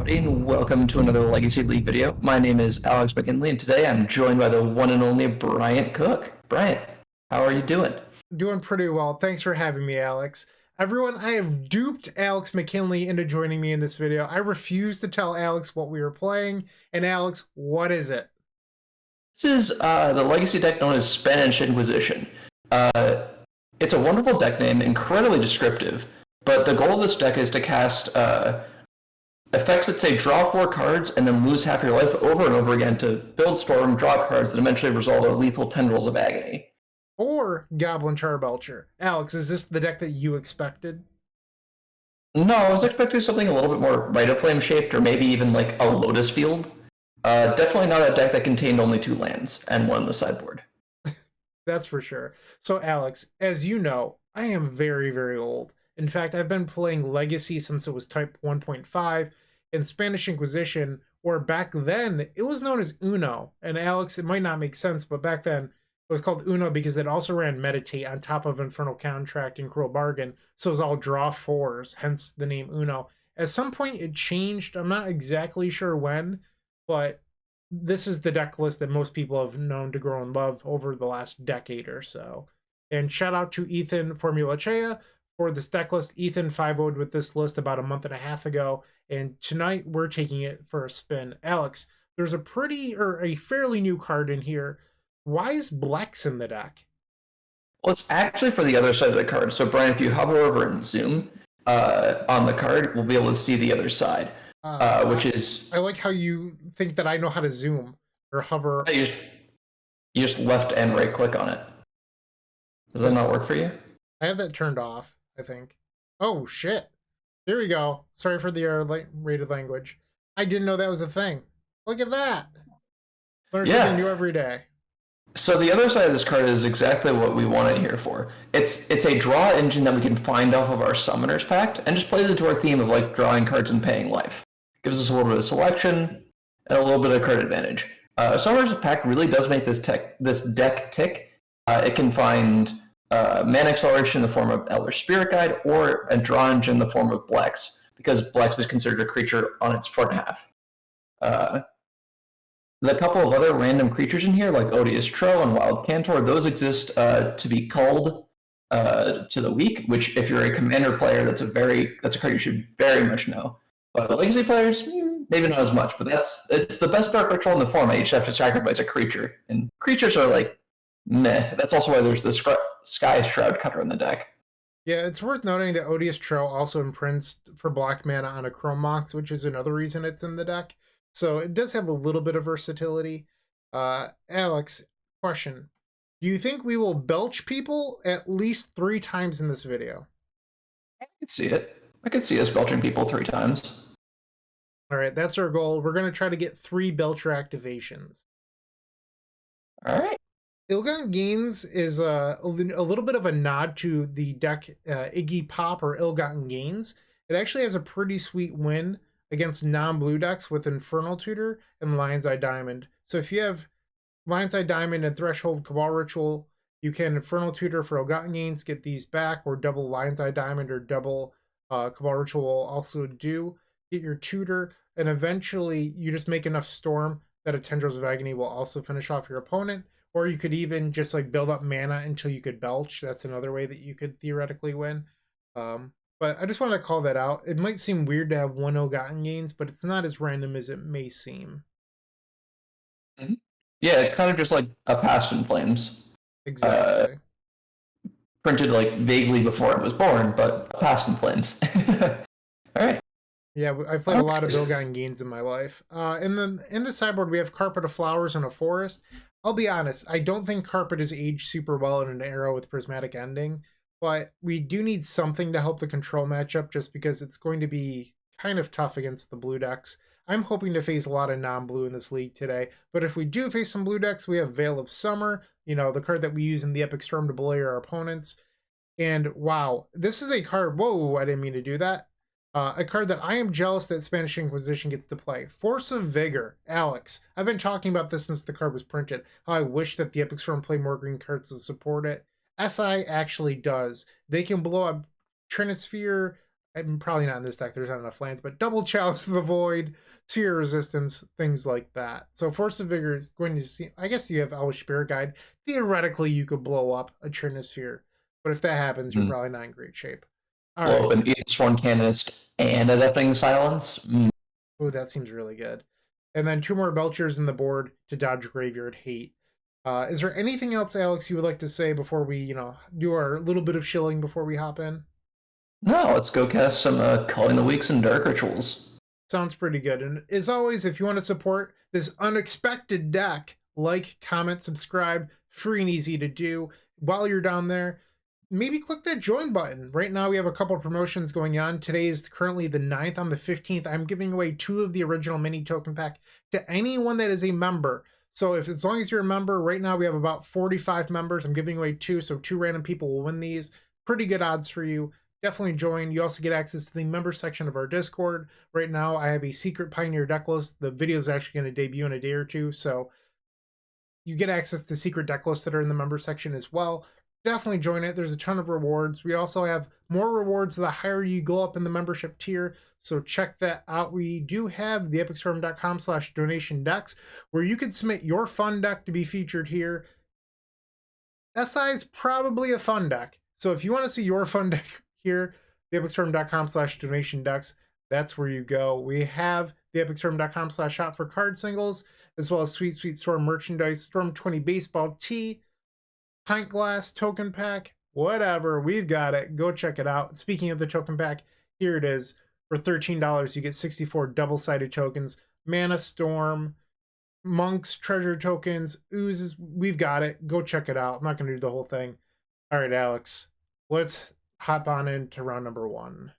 everybody, and welcome to another Legacy League video. My name is Alex McKinley, and today I'm joined by the one and only Bryant Cook. Bryant, how are you doing? Doing pretty well. Thanks for having me, Alex. Everyone, I have duped Alex McKinley into joining me in this video. I refuse to tell Alex what we were playing. And Alex, what is it? This is the Legacy deck known as Spanish Inquisition. It's a wonderful deck name, incredibly descriptive, but the goal of this deck is to cast effects that say draw 4 cards and then lose half your life over and over again to build storm, draw cards that eventually result in lethal tendrils of agony. Or Goblin Charbelcher. Alex, is this the deck that you expected? No, I was expecting something a little bit more Rite of Flame shaped, or maybe even like a Lotus Field. Definitely not a deck that contained only 2 lands and 1 in the sideboard. That's for sure. So Alex, as you know, I am very, very old. In fact, I've been playing Legacy since it was Type 1.5, and Spanish Inquisition, or back then, it was known as Uno. And Alex, it might not make sense, but back then, it was called Uno because it also ran Meditate on top of Infernal Contract and Cruel Bargain, so it was all draw 4s, hence the name Uno. At some point, it changed. I'm not exactly sure when, but this is the deck list that most people have known to grow and love over the last decade or so. And shout out to Ethan Formulacea for this deck list. Ethan 5-0'd with this list about a month and a half ago, and tonight we're taking it for a spin. Alex, there's a fairly new card in here. Why is Blex in the deck? Well, it's actually for the other side of the card. So, Brian, if you hover over and zoom on the card, we'll be able to see the other side, which is... I like how you think that I know how to zoom or hover. You just left and right click on it. Does that not work for you? I have that turned off, I think. Oh, shit. There we go. Sorry for the rated language. I didn't know that was a thing. Look at that. Learn something new every day. So the other side of this card is exactly what we want it here for. It's a draw engine that we can find off of our Summoner's Pact, and just plays into our theme of like drawing cards and paying life. Gives us a little bit of selection and a little bit of card advantage. Summoner's Pact really does make this deck tick. It can find mana acceleration in the form of Elder Spirit Guide, or a draw engine in the form of Blex, because Blex is considered a creature on its front half. The couple of other random creatures in here, like Odious Tro and Wild Cantor, those exist to be culled to the weak, which if you're a commander player, that's a card you should very much know. But legacy players, maybe not as much, but it's the best dark ritual in the format. You just have to sacrifice a creature, and creatures are like meh. That's also why there's the Sky Shroud Cutter in the deck. Yeah, it's worth noting that Odious Tro also imprints for black mana on a Chrome Mox, which is another reason it's in the deck. So it does have a little bit of versatility. Alex, question. Do you think we will belch people at least 3 times in this video? I could see it. I could see us belching people 3 times. All right, that's our goal. We're going to try to get 3 Belcher activations. All right. Ill-Gotten Gains is a little bit of a nod to the deck Iggy Pop or Ill-Gotten Gains. It actually has a pretty sweet win against non-blue decks with Infernal Tutor and Lion's Eye Diamond. So if you have Lion's Eye Diamond and Threshold Cabal Ritual, you can Infernal Tutor for Ill-Gotten Gains, get these back, or double Lion's Eye Diamond or double Cabal Ritual will also do. Get your Tutor, and eventually you just make enough Storm that a Tendrils of Agony will also finish off your opponent. Or you could even just like build up mana until you could belch. That's another way that you could theoretically win. But I just want to call that out. It might seem weird to have 1 Ill-Gotten Gains, but it's not as random as it may seem. Mm-hmm. Yeah, it's kind of just like a Past in Flames. Exactly. Printed like vaguely before it was born, but a Past in Flames. All right. Yeah, I've played a lot of Ill-Gotten Gains in my life. And then in the sideboard, we have Carpet of Flowers and a Forest. I'll be honest, I don't think Carpet is aged super well in an era with Prismatic Ending. But we do need something to help the control matchup just because it's going to be kind of tough against the blue decks. I'm hoping to face a lot of non-blue in this league today, but if we do face some blue decks, we have Veil of Summer, the card that we use in the Epic Storm to bully our opponents. And wow, this is a card, whoa, I didn't mean to do that. A card that I am jealous that Spanish Inquisition gets to play. Force of Vigor. Alex, I've been talking about this since the card was printed. How I wish that the Epic Storm play more green cards to support it. SI actually does. They can blow up Trinisphere probably not in this deck, there's not enough lands, but double Chalice of the Void, Sphere Resistance, things like that. So Force of Vigor is going to see, I guess you have Elvish Spirit Guide. Theoretically, you could blow up a Trinisphere, but if that happens, you're probably not in great shape. All right. An Aethersworn Canonist and a Deafening Silence. Oh, that seems really good. And then 2 more Belchers in the board to dodge Graveyard Hate. Is there anything else, Alex, you would like to say before we, do our little bit of shilling before we hop in? No, let's go cast some Culling the Weeks and Dark Rituals. Sounds pretty good. And as always, if you want to support this unexpected deck, like, comment, subscribe, free and easy to do. While you're down there, maybe click that join button. Right now we have a couple of promotions going on. Today is currently the 9th. On the 15th, I'm giving away 2 of the original mini token pack to anyone that is a member. So as long as you're a member, right now we have about 45 members. I'm giving away 2, so 2 random people will win these. Pretty good odds for you. Definitely join. You also get access to the member section of our Discord. Right now I have a secret Pioneer deck list. The video is actually going to debut in a day or 2, so you get access to secret deck lists that are in the member section as well. Definitely join it. There's a ton of rewards. We also have more rewards the higher you go up in the membership tier, so check that out. We do have the epicstorm.com/donation decks where you can submit your fun deck to be featured here. SI is probably a fun deck, so if you want to see your fun deck here, the epicstorm.com/donation decks, that's where you go. We have the epicstorm.com/shop for card singles, as well as Sweet Sweet Storm merchandise, Storm 20 baseball tee, pint glass token pack, whatever. We've got it. Go check it out. Speaking of the token pack, here it is. For $13, you get 64 double-sided tokens, Mana Storm, Monks, Treasure tokens, Oozes. We've got it. Go check it out. I'm not going to do the whole thing. All right, Alex, let's hop on into round number 1.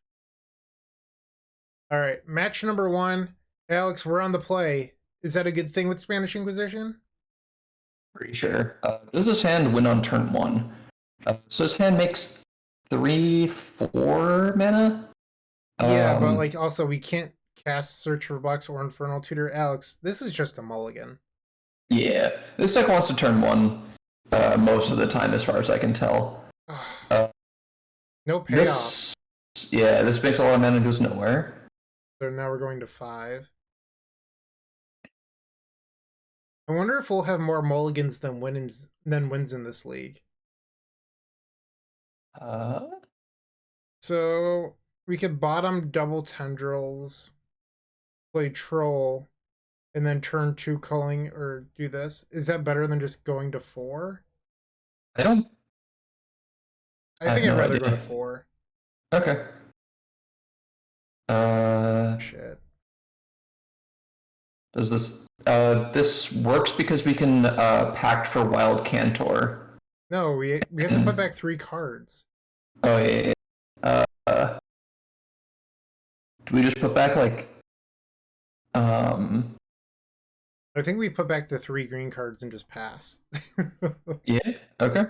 All right, match number 1. Alex, we're on the play. Is that a good thing with Spanish Inquisition? Pretty sure. Does this hand win on turn 1? So this hand makes 3/4 mana? Yeah, but like also we can't cast Search for Blocks or Infernal Tutor. Alex, this is just a mulligan. Yeah, this deck wants to turn 1 most of the time, as far as I can tell. No payoff. This makes a lot of mana and goes nowhere. So now we're going to 5. I wonder if we'll have more mulligans than wins in this league. So we could bottom double Tendrils, play Troll, and then turn 2 Culling, or do this. Is that better than just going to 4? I think I'd rather go to 4. Okay. Shit. Does this this works because we can pact for Wild Cantor? No, we have to put back 3 cards. Oh yeah. Do we just put back like I think we put back the 3 green cards and just pass. Yeah, okay.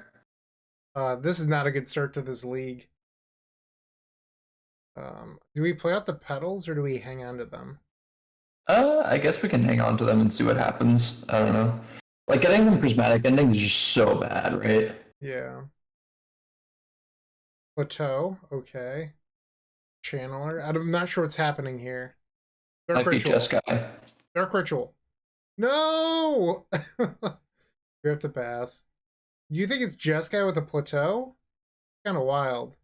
This is not a good start to this league. Do we play out the petals or do we hang on to them? I guess we can hang on to them and see what happens. I don't know. Like, getting them prismatic endings is just so bad, right? Yeah. Plateau, okay. Channeler. I'm not sure what's happening here. Dark Ritual. Jeskai. Dark Ritual. No! We have to pass. Do you think it's Jeskai with a Plateau? Kind of wild.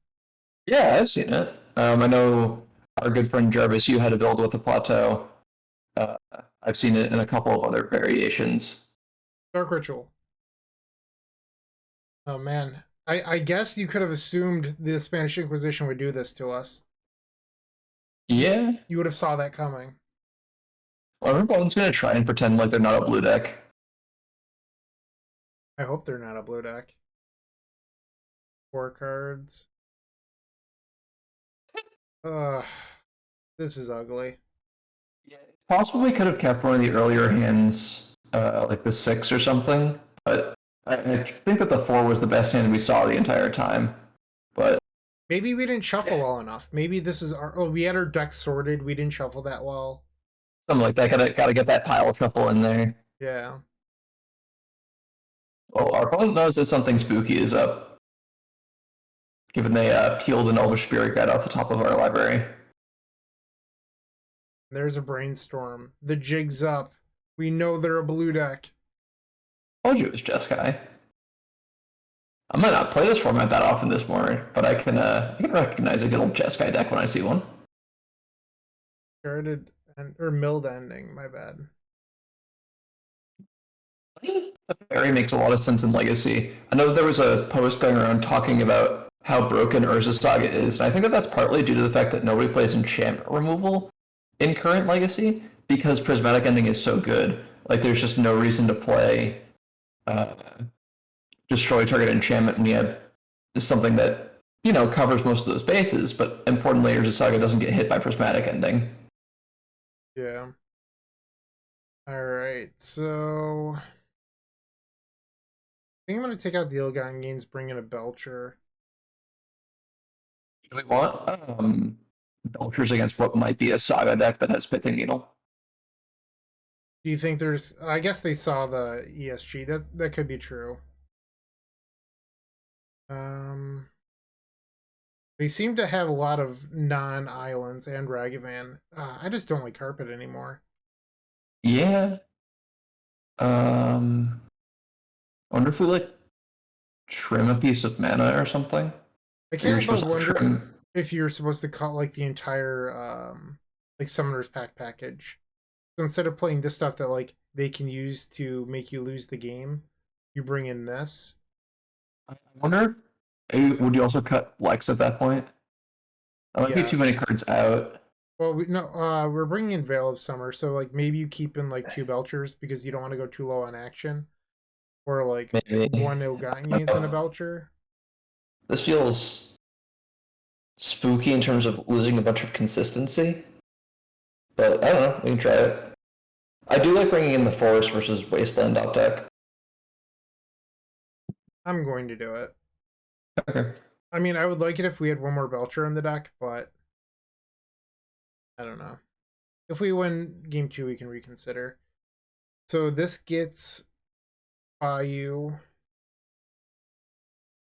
Yeah, I've seen it. I know our good friend Jarvis, you had a build with a Plateau. I've seen it in a couple of other variations. Dark Ritual. Oh man. I guess you could have assumed the Spanish Inquisition would do this to us. Yeah. You would have saw that coming. Well, everyone's going to try and pretend like they're not a blue deck. I hope they're not a blue deck. 4 cards. This is ugly. Yeah, possibly could have kept one of the earlier hands, like the 6 or something, but I think that the 4 was the best hand we saw the entire time. But maybe we didn't shuffle well enough. Maybe this is our... Oh, we had our deck sorted. We didn't shuffle that well. Something like that. Gotta get that pile shuffle in there. Yeah. Oh, our opponent knows that something spooky is up. given they peeled an Elvish Spirit Guide off the top of our library. There's a brainstorm. The jig's up. We know they're a blue deck. Told you it was Jeskai. I might not play this format that often this morning, but I can recognize a good old Jeskai deck when I see one. Started or milled ending, my bad. The fairy makes a lot of sense in Legacy. I know there was a post going around talking about how broken Urza Saga is, and I think that that's partly due to the fact that nobody plays enchantment removal in current Legacy because Prismatic Ending is so good. Like, there's just no reason to play destroy target enchantment when you have something that, you know, covers most of those bases, but importantly, Urza Saga doesn't get hit by Prismatic Ending. Yeah. Alright, so I think I'm going to take out the Illigan Gains, bring in a Belcher. Do we want Belchers against what might be a Saga deck that has Pithing Needle? Do you think there's... I guess they saw the ESG. That could be true. They seem to have a lot of non-islands and Ragavan. I just don't like Carpet anymore. Yeah. I wonder if we like trim a piece of mana or something. I can't help but wonder if you're supposed to cut like the entire like Summoner's Pack package. So instead of playing this stuff that like they can use to make you lose the game, you bring in this. I wonder if, would you also cut Lex at that point? That might be too many cards out. Well, we're bringing in Veil of Summer, so like maybe you keep in like 2 Belchers because you don't want to go too low on action, or like maybe 1 Illigan and a Belcher. This feels spooky in terms of losing a bunch of consistency, but I don't know. We can try it. I do like bringing in the Forest versus Wasteland up deck. I'm going to do it. Okay. I mean, I would like it if we had 1 more Belcher in the deck, but I don't know. If we win game 2, we can reconsider. So this gets Bayou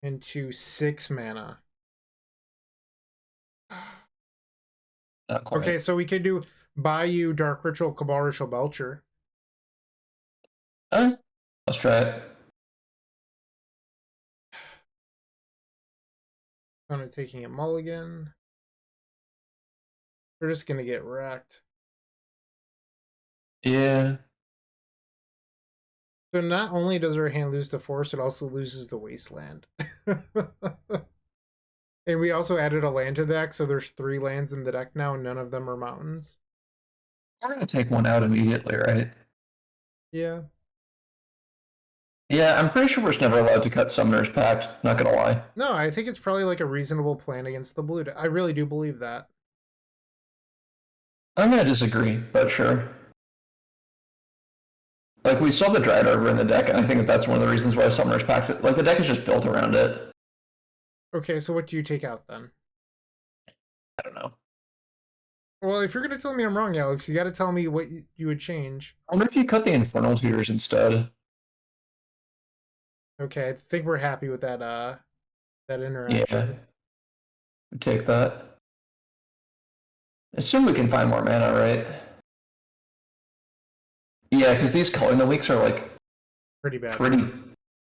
into 6 mana. Okay, so we could do Bayou, Dark Ritual, Cabal Ritual, Belcher. Alright, let's try it. I'm taking a mulligan. We're just gonna get wrecked. Yeah. So not only does our hand lose the Forest, it also loses the Wasteland. And we also added a land to the deck, so there's 3 lands in the deck now, and none of them are mountains. We're gonna take one out immediately, right? Yeah. Yeah, I'm pretty sure we're just never allowed to cut Summoner's Pact, not gonna lie. No, I think it's probably like a reasonable plan against the blue deck. I really do believe that. I'm gonna disagree, but sure. Like, we saw the Dryad Arbor in the deck, and I think that's one of the reasons why Summoner's Pact, like, the deck is just built around it. Okay, so what do you take out then? I don't know. Well, if you're going to tell me I'm wrong, Alex, you got to tell me what you would change. I wonder if you cut the Infernal Tutors instead. Okay, I think we're happy with that that interaction. Yeah. Take that. Assume we can find more mana, right? Yeah, because these color in the weeks are like pretty bad.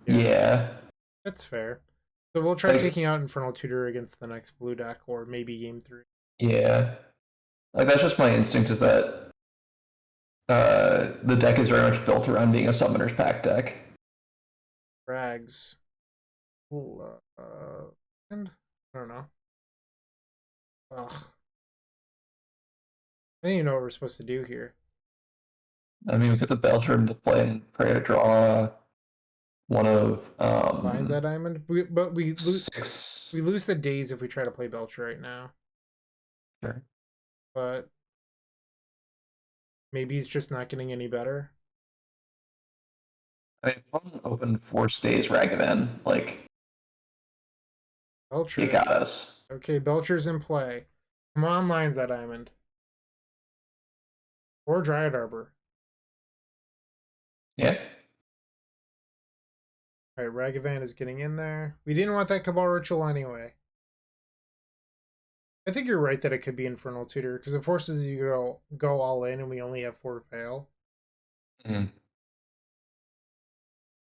Yeah. That's fair. So we'll try taking out Infernal Tutor against the next blue deck, or maybe game 3. Yeah. Like, that's just my instinct, is that the deck is very much built around being a Summoner's Pact deck. Rags. Cool. And I don't know. Ugh. I don't even know what we're supposed to do here. I mean, we get the Belcher into play and pray to draw one of Lines at Diamond, but we lose. 6. We lose the days if we try to play Belcher right now. Sure. But maybe he's just not getting any better. I mean, one open 4 stays Ragavan, like, Belcher. he got us. Okay, Belcher's in play. Come on, Lines at Diamond. Or Dryad Arbor. Yeah. Alright, Ragavan is getting in there. We didn't want that Cabal Ritual anyway. I think you're right that it could be Infernal Tutor, because it forces you to go all in and we only have 4 to fail. Mm.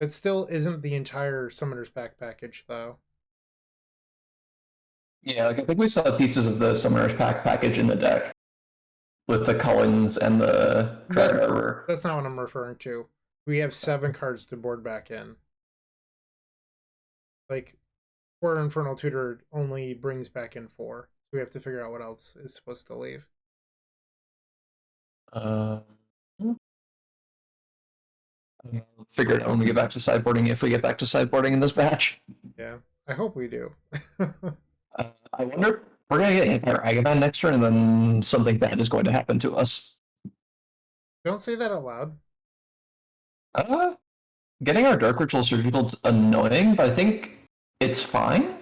It still isn't the entire Summoner's Pack package, though. Yeah, like I think we saw pieces of the Summoner's Pack package in the deck with the Cullens and the Triarver. That's not what I'm referring to. We have 7 cards to board back in. Like, 4 Infernal Tutor only brings back in 4. So we have to figure out what else is supposed to leave. Figure it out when we get back to sideboarding, if we get back to sideboarding in this batch. Yeah, I hope we do. I wonder if we're going to get Anti-Ragavan next turn, and then something bad is going to happen to us. Don't say that out loud. Getting our Dark Ritual Surgical is annoying, but I think it's fine.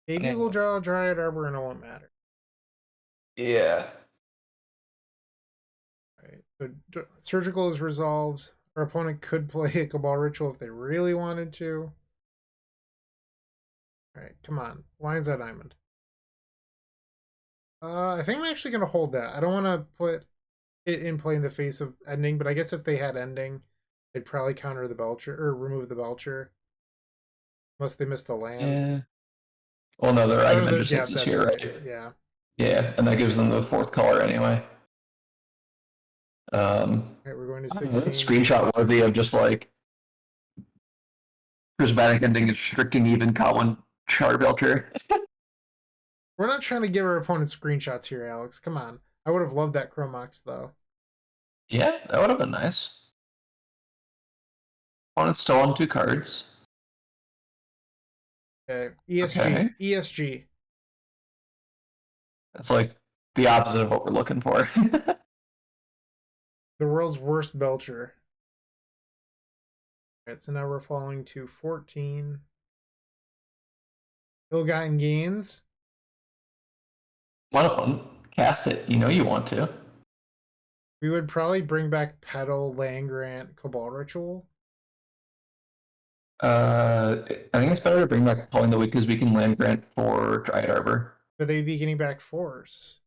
Maybe we'll draw a Dryad Arbor and it won't matter. Yeah. Right. So Surgical is resolved. Our opponent could play a Cabal Ritual if they really wanted to. Alright, come on. Lion's Eye Diamond. I think I'm actually going to hold that. I don't want to put it in play in the face of ending, but I guess if they had ending, they'd probably counter the Belcher, or remove the Belcher. Unless they missed a land. Yeah. Well, no, the Ragavan just hits us here, right? Yeah. Yeah, and that gives them the 4th color anyway. Alright, we're going to 16. Screenshot worthy of just like prismatic ending restricting even Colin Char Belcher. We're not trying to give our opponent screenshots here, Alex. Come on. I would have loved that Chromox, though. Yeah, that would have been nice. Opponent's still on 2 cards. Okay. ESG. Okay. ESG. That's like the opposite of what we're looking for. The world's worst Belcher. Alright, so now we're falling to 14. Ill-gotten gains. One of them, cast it. You know you want to. We would probably bring back Petal, Land Grant, Cabal Ritual. I think it's better to bring back Calling the Weak because we can land grant for Dryad Arbor. But they'd be getting back Force.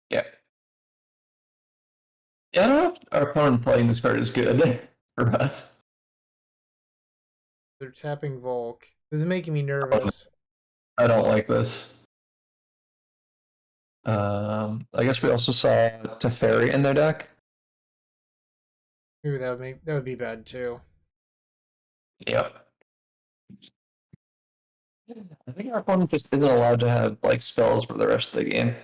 Yeah. Yeah, I don't know if our opponent playing this card is good for us. They're tapping Volk. This is making me nervous. I don't like this. I guess we also saw Teferi in their deck. Maybe that would be bad too. Yep. I think our opponent just isn't allowed to have like spells for the rest of the game.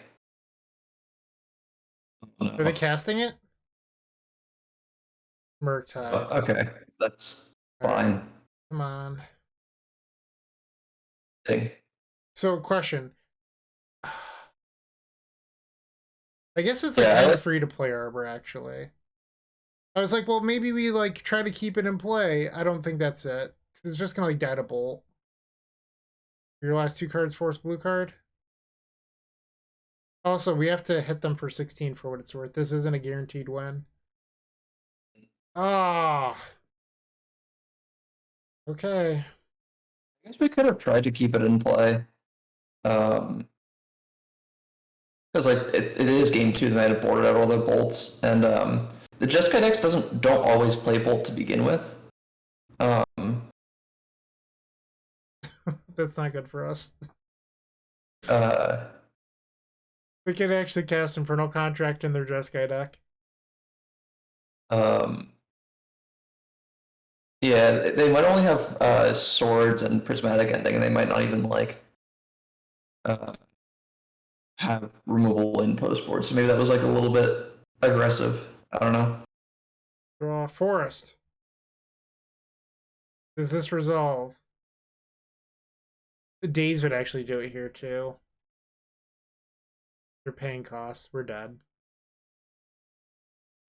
Are they casting it? Murktide. Okay, that's fine. Right. Come on. Dang. So, question. I guess it's like kind of free to play Arbor, actually. I was like, well, maybe we like try to keep it in play. I don't think that's it. Because it's just gonna like die to Bolt. Your last 2 cards force blue card. Also, we have to hit them for 16 for what it's worth. This isn't a guaranteed win. Ah. Okay. I guess we could have tried to keep it in play. Because like it is game 2, they had boarded out all their bolts, and the Jeskai decks don't always play bolt to begin with. That's not good for us. Uh, We can actually cast Infernal Contract in their Jeskai deck. Yeah, they might only have swords and prismatic ending, and they might not even like have removal in post board. So maybe that was like a little bit aggressive. I don't know. Draw Forest. Does this resolve? The Days would actually do it here too. They're paying costs. We're dead.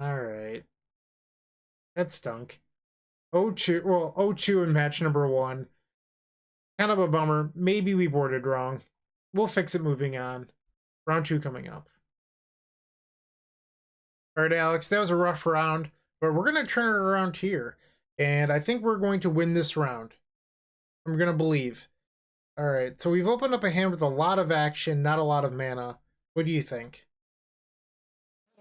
Alright. That stunk. 0-2. Well, 0-2 in match number 1. Kind of a bummer. Maybe we boarded wrong. We'll fix it moving on. Round 2 coming up. Alright, Alex. That was a rough round. But we're going to turn it around here. And I think we're going to win this round. I'm gonna believe. All right, so we've opened up a hand with a lot of action, not a lot of mana. What do you think?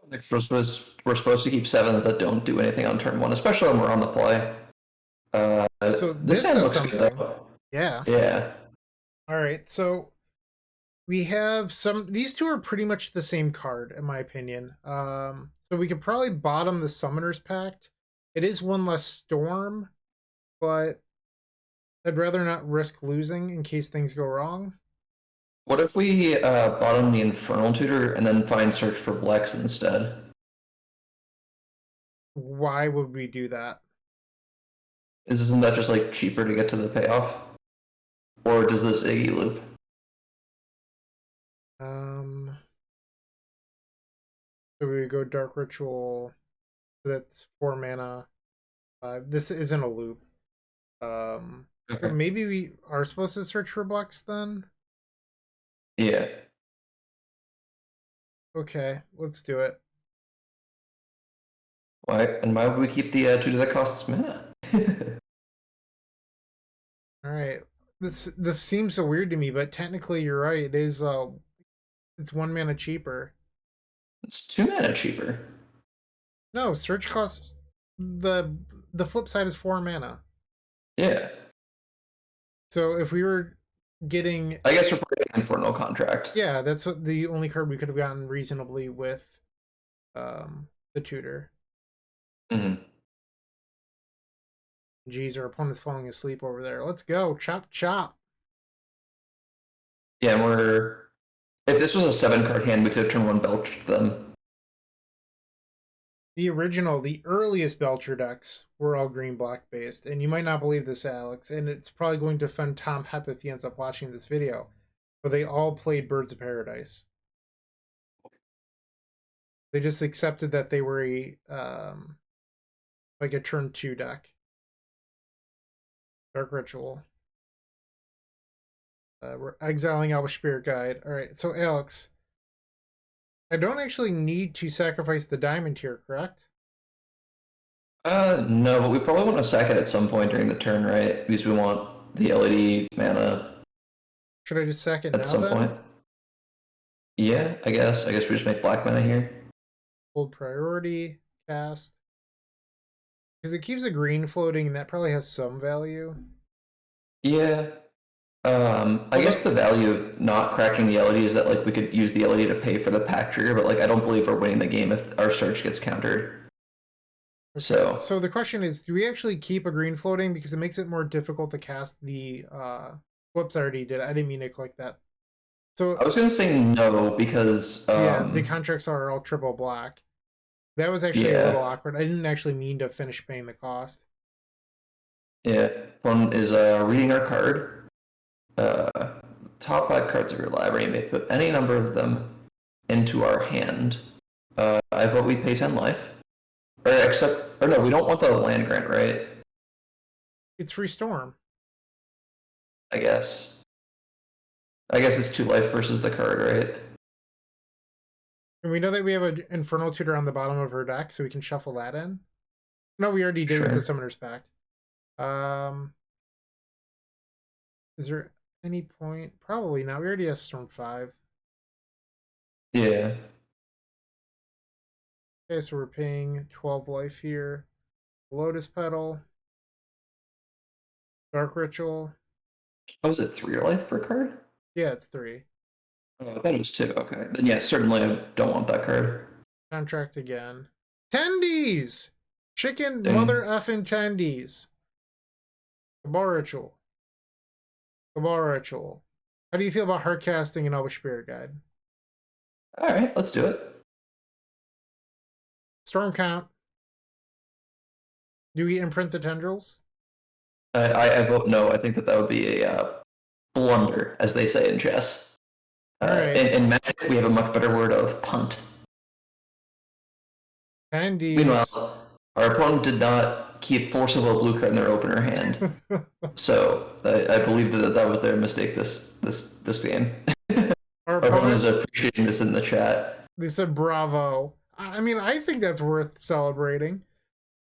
Like we're supposed to keep sevens that don't do anything on turn one, especially when we're on the play. So This this hand does looks good something. though. Yeah. Yeah. All right, so we have these two are pretty much the same card in my opinion. So we could probably bottom the Summoner's Pact. It is one less storm, but I'd rather not risk losing in case things go wrong. What if we bottom the Infernal Tutor and then find Search for Blex instead? Why would we do that? Isn't that just like cheaper to get to the payoff? Or does this Iggy loop? So we would go Dark Ritual. That's 4 mana. This isn't a loop. Okay. So maybe we are supposed to search for Blex then? Yeah. Okay, let's do it. Why? And why would we keep the tutor that costs mana? All right. This seems so weird to me, but technically you're right. It is it's 1 mana cheaper. It's 2 mana cheaper. No, search costs the flip side is 4 mana. Yeah. So if we were getting, I guess we're getting Infernal Contract. yeah, that's what the only card we could have gotten reasonably with the tutor. Mm-hmm. Geez, our opponent's falling asleep over there. Let's go. Chop, chop. Yeah, and if this was a 7-card hand, we could have turn 1 belched them. The earliest Belcher decks were all green-black based. And you might not believe this, Alex, and it's probably going to offend Tom Hepp if he ends up watching this video, but they all played Birds of Paradise. They just accepted that they were like a turn 2 deck. Dark Ritual. We're exiling Elvish Spirit Guide. Alright, so Alex, I don't actually need to sacrifice the diamond here, correct? No, but we probably want to sack it at some point during the turn, right? Because we want the LED mana. Should I just sack it at some point? Yeah, I guess. I guess we just make black mana here. Hold priority, cast. Because it keeps a green floating, and that probably has some value. Yeah. I guess the value of not cracking the LED is that like we could use the LED to pay for the pack trigger, but like I don't believe we're winning the game if our search gets countered. Okay. So the question is, do we actually keep a green floating because it makes it more difficult to cast the whoops, I already did. I didn't mean to click that. So I was gonna say no because yeah, the contracts are all triple black. That was actually a little awkward. I didn't actually mean to finish paying the cost. Yeah, one is reading our card. Top 5 cards of your library, you may put any number of them into our hand. I vote we pay 10 life. Or no, we don't want the land grant, right? It's free storm. I guess it's 2 life versus the card, right? And we know that we have an Infernal Tutor on the bottom of her deck, so we can shuffle that in. No, we already did with the Summoner's Pact. Is there any point? Probably not. We already have Storm 5. Yeah. Okay, so we're paying 12 life here. Lotus Petal. Dark Ritual. Oh, is it 3 life per card? Yeah, it's 3. Oh, I thought it was 2. Okay. Then yeah, certainly I don't want that card. Contract again. Tendies! Chicken Dang. mother effing tendies. Cabal Ritual. Cabal Ritual. How do you feel about hard casting an Elvish Spirit Guide? Alright, let's do it. Storm Count. Do we imprint the tendrils? I vote no. I think that would be a blunder, as they say in chess. Right. In Magic, we have a much better word of punt. Tendies. Meanwhile, our opponent did not keep Force of Will blue card in their opener hand. So I believe that was their mistake this game. Our opponent is appreciating this in the chat. They said bravo. I mean, I think that's worth celebrating.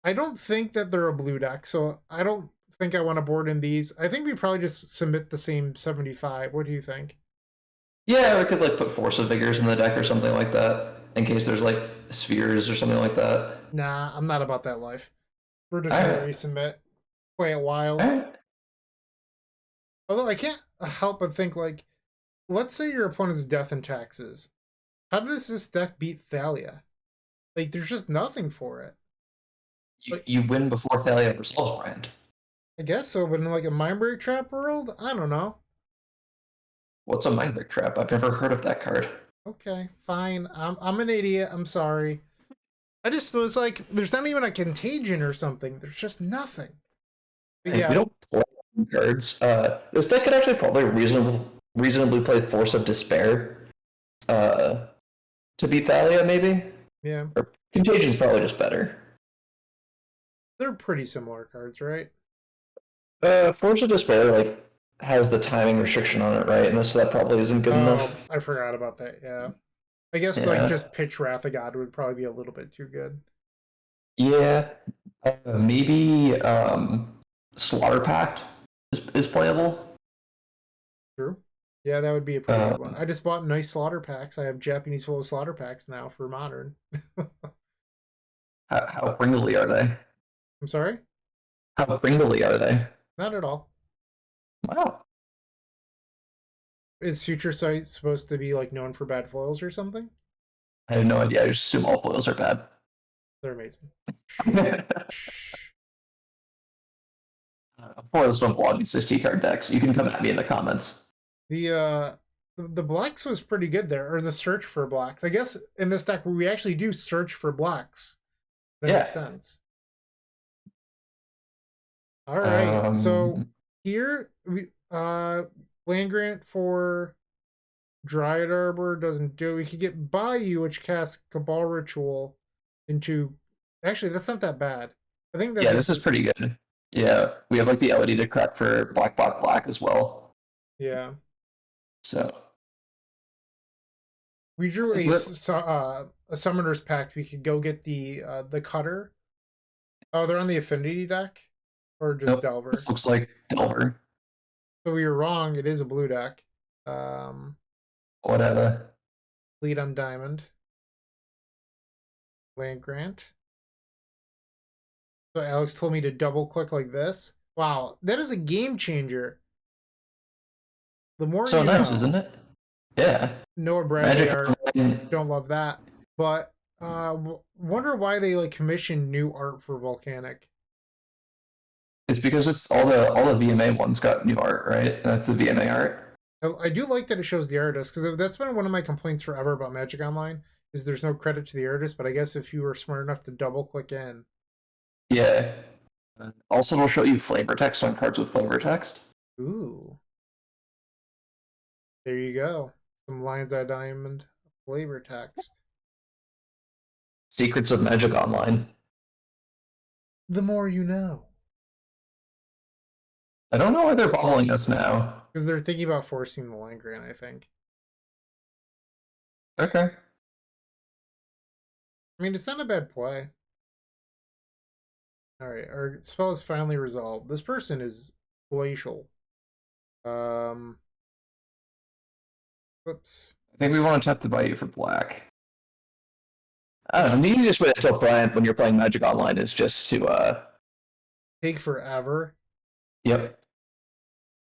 I don't think that they're a blue deck, so I don't think I want to board in these. I think we probably just submit the same 75. What do you think? Yeah, we could like put Force of Vigors in the deck or something like that, in case there's like spheres or something like that. Nah, I'm not about that life. We're just gonna Alright. resubmit, play it wild. Alright. Although I can't help but think, like, let's say your opponent's Death and Taxes. How does this deck beat Thalia? Like, there's just nothing for it. Like, You win before Thalia resolves Bryant. I guess so, but in like a Mindbreak Trap world, I don't know. What's a Mindbreak Trap? I've never heard of that card. Okay, fine. I'm an idiot. I'm sorry. I just was like, there's not even a Contagion or something. There's just nothing. But Hey, yeah, we don't play cards. This deck could actually probably reasonably play Force of Despair to beat Thalia, maybe? yeah, Or Contagion's probably just better. they're pretty similar cards, right? Force of Despair like has the timing restriction on it, right? And so that probably isn't good enough. I forgot about that. Yeah, I guess like Yeah. just pitch Wrath of God would probably be a little bit too good. Yeah. Maybe Slaughter Pact is playable. True. Yeah, that would be a pretty good one. Um, I just bought nice slaughter packs. I have Japanese full of slaughter packs now for modern. how pringly are they? I'm sorry? How pringly are they? Not at all. Wow. Is Future Sight supposed to be like known for bad foils or something? I have no idea. I just assume all foils are bad. They're amazing. Foils don't belong in 60 card decks. You can come at me in the comments. The blacks was pretty good there, or the search for blacks. I guess in this deck we actually do search for blacks. That Yeah. makes sense. All right, so here we land grant for Dryad Arbor doesn't do it. We could get Bayou, which casts Cabal Ritual into. Actually, that's not that bad. I think that Yeah, this is pretty good. Yeah, we have like the LED to crack for black, black, black as well. Yeah. So We drew a Summoner's Pact. We could go get the Cutter. Oh, they're on the Affinity deck? Or just nope, Delver? this looks like Delver. So we were wrong. It is a blue deck. Whatever. Lead on Diamond. Land Grant. So Alex told me to double click like this. Wow, that is a game changer. The more So you nice, know. isn't it? Yeah. Noah Bradley Magic art. Online. Don't love that. But wonder why they like commissioned new art for Volcanic. It's because it's all the VMA ones got new art, right? That's the VMA art. I do like that it shows the artist, because that's been one of my complaints forever about Magic Online, is there's no credit to the artist, but I guess if you were smart enough to double click in. Yeah. Also, it'll show you flavor text on cards with flavor text. Ooh. There you go. Some Lion's Eye Diamond flavor text. Secrets of Magic Online. The more you know. I don't know why they're bottling us now. Because they're thinking about forcing the land grant, I think. Okay. I mean, it's not a bad play. Alright, our spell is finally resolved. This person is glacial. Whoops. I think we want to tap the Bayou for black. I don't know. The easiest way to tell Bryant when you're playing Magic Online is just to Take forever. Yep.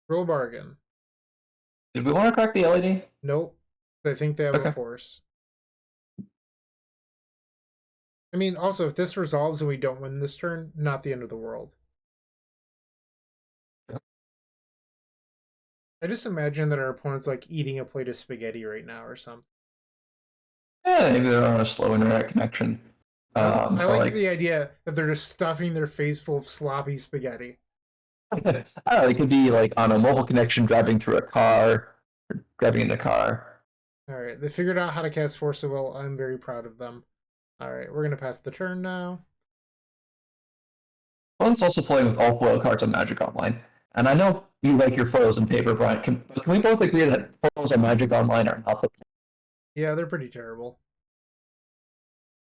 Roll bargain. Did we want to crack the LED? Nope. I think they have a force. I mean, also, if this resolves and we don't win this turn, not the end of the world. Yep. I just imagine that our opponent's like eating a plate of spaghetti right now or something. Yeah, maybe they're on a slow internet connection. I like the idea that they're just stuffing their face full of sloppy spaghetti. I don't know, it could be like on a mobile connection driving through a car, or driving in a car. Alright, they figured out how to cast Force of Will. I'm very proud of them. Alright, we're going to pass the turn now. One's also playing with all foil cards on Magic Online. And I know you like your foils in paper, Brian. Can we both agree that foils on Magic Online are not the... Yeah, they're pretty terrible.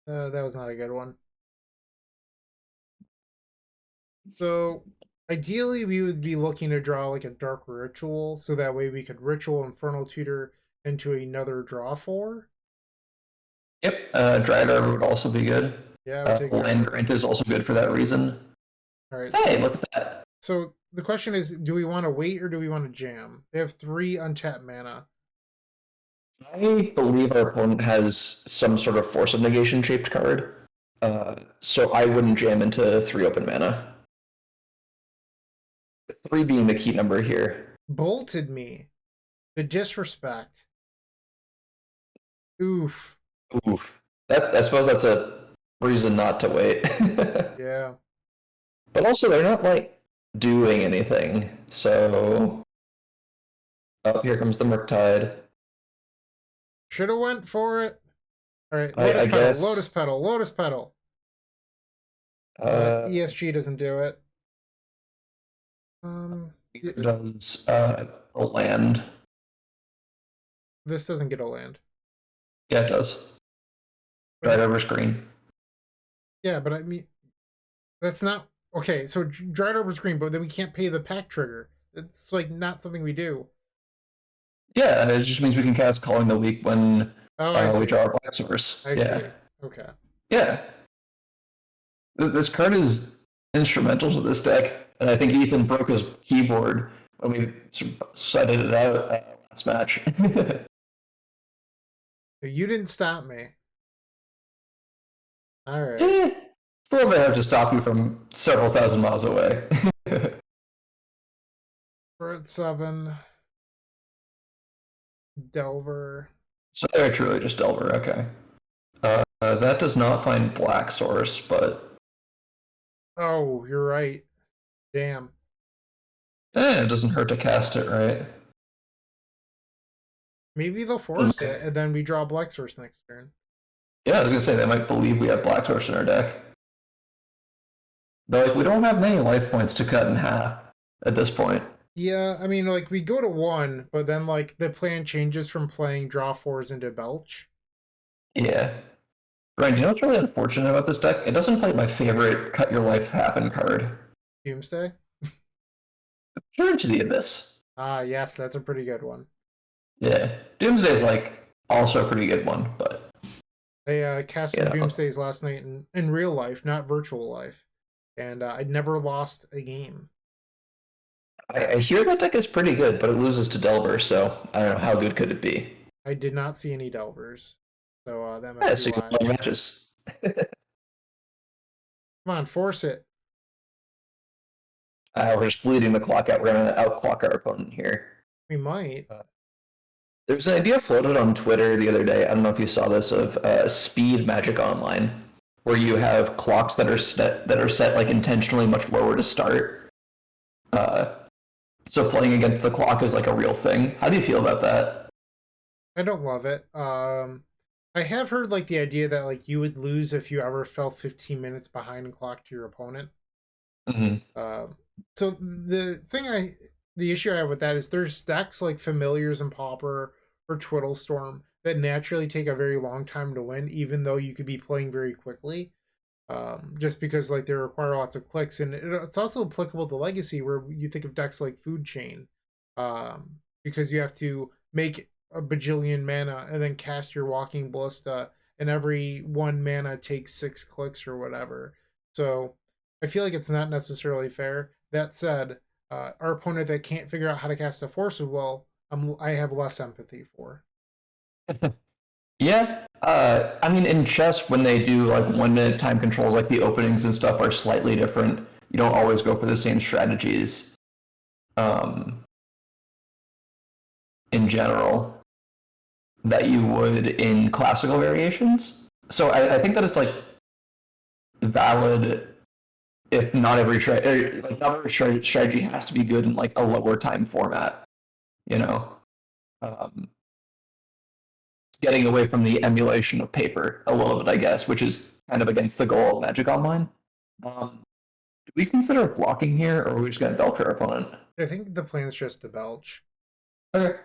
That was not a good one. So, Ideally, we would be looking to draw like a dark ritual, so that way we could ritual Infernal Tutor into another draw four. Yep, Dryad Arbor would also be good. Yeah, we take Land Dryad. Grant is also good for that reason. All right, Hey, so look at that. so the question is, do we want to wait or do we want to jam? They have 3 untapped mana. I believe our opponent has some sort of Force of Negation shaped card. So I wouldn't jam into 3 open mana. 3 being the key number here. Bolted me. The disrespect. Oof. Oof. I suppose that's a reason not to wait. Yeah. But also, they're not like doing anything. So, oh, here comes the Murktide. Should have went for it. All right, I Lotus Petal, guess. Lotus Petal, Lotus Petal. ESG doesn't do it. It does a land. This doesn't get a land. Yeah, it does. Right over screen. Yeah, but I mean, that's not okay. So Dried Over's green, but then we can't pay the pack trigger. It's like not something we do. Yeah, it just means we can cast Calling the Weak when we draw our Black Source. I see. Okay. Yeah. This card is instrumental to this deck, and I think Ethan broke his keyboard when we cited it out last match. You didn't stop me. All right. It's a little bit hard to stop you from several thousand miles away. We're at 7. Delver. So they're truly just Delver, okay. That does not find Black Source, but... Oh, you're right. Damn. It doesn't hurt to cast it, right? Maybe they'll force it, and then we draw Black Source next turn. Yeah, I was gonna say, they might believe we have Black Source in our deck. Though, like, we don't have many life points to cut in half at this point. Yeah, I mean, like, we go to 1, but then, like, the plan changes from playing draw 4s into Belch. Yeah. Ryan, do you know what's really unfortunate about this deck? It doesn't play my favorite Cut Your Life Happen card. Doomsday? Courage to the Abyss. Ah, yes, that's a pretty good one. Yeah. Doomsday is, like, also a pretty good one, but... I cast some Doomsdays last night in real life, not virtual life. And I'd never lost a game. I hear that deck is pretty good, but it loses to Delver, so I don't know, how good could it be? I did not see any Delvers. So that might be so you why. can play matches. Come on, force it. We're just bleeding the clock out. We're going to outclock our opponent here. We might. There was an idea floated on Twitter the other day, I don't know if you saw this, of speed Magic Online, where you have clocks that are set like intentionally much lower to start. So playing against the clock is like a real thing. How do you feel about that? I don't love it. I have heard like the idea that like you would lose if you ever fell 15 minutes behind clock to your opponent. Mm-hmm. So the issue I have with that is there's decks like Familiars and Pauper or Twiddlestorm that naturally take a very long time to win, even though you could be playing very quickly. Just because like they require lots of clicks, and it's also applicable to Legacy, where you think of decks like Food Chain, because you have to make a bajillion mana and then cast your Walking Ballista, and every 1 mana takes 6 clicks or whatever. So I feel like it's not necessarily fair. That said, our opponent that can't figure out how to cast a Force of Will, I have less empathy for. Yeah, I mean, in chess, when they do like 1 minute time controls, like the openings and stuff are slightly different. You don't always go for the same strategies. In general, that you would in classical variations. So I think that it's like valid if not every strategy has to be good in like a lower time format. You know. Getting away from the emulation of paper a little bit, I guess, which is kind of against the goal of Magic Online. Do we consider blocking here, or are we just going to belch our opponent? I think the plan's just to belch. Okay.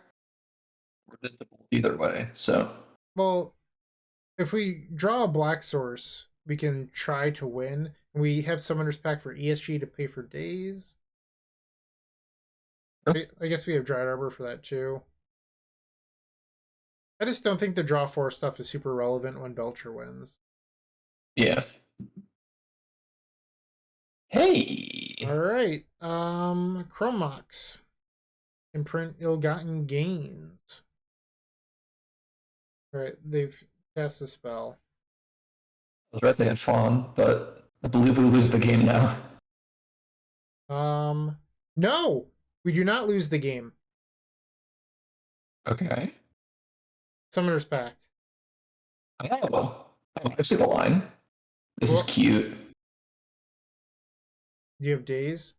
We're either way, so... Well, if we draw a Black Source, we can try to win. We have Summoner's Pact for ESG to pay for days. I guess we have Dried Arbor for that too. I just don't think the draw 4 stuff is super relevant when Belcher wins. Yeah. Hey. Alright. Chromox. Imprint Ill-Gotten Gains. Alright, they've cast a spell. I was right, they had Fawn, but I believe we lose the game now. No! We do not lose the game. Okay. Summoner's Pact. Oh, I see the line. This is cute. Do you have days?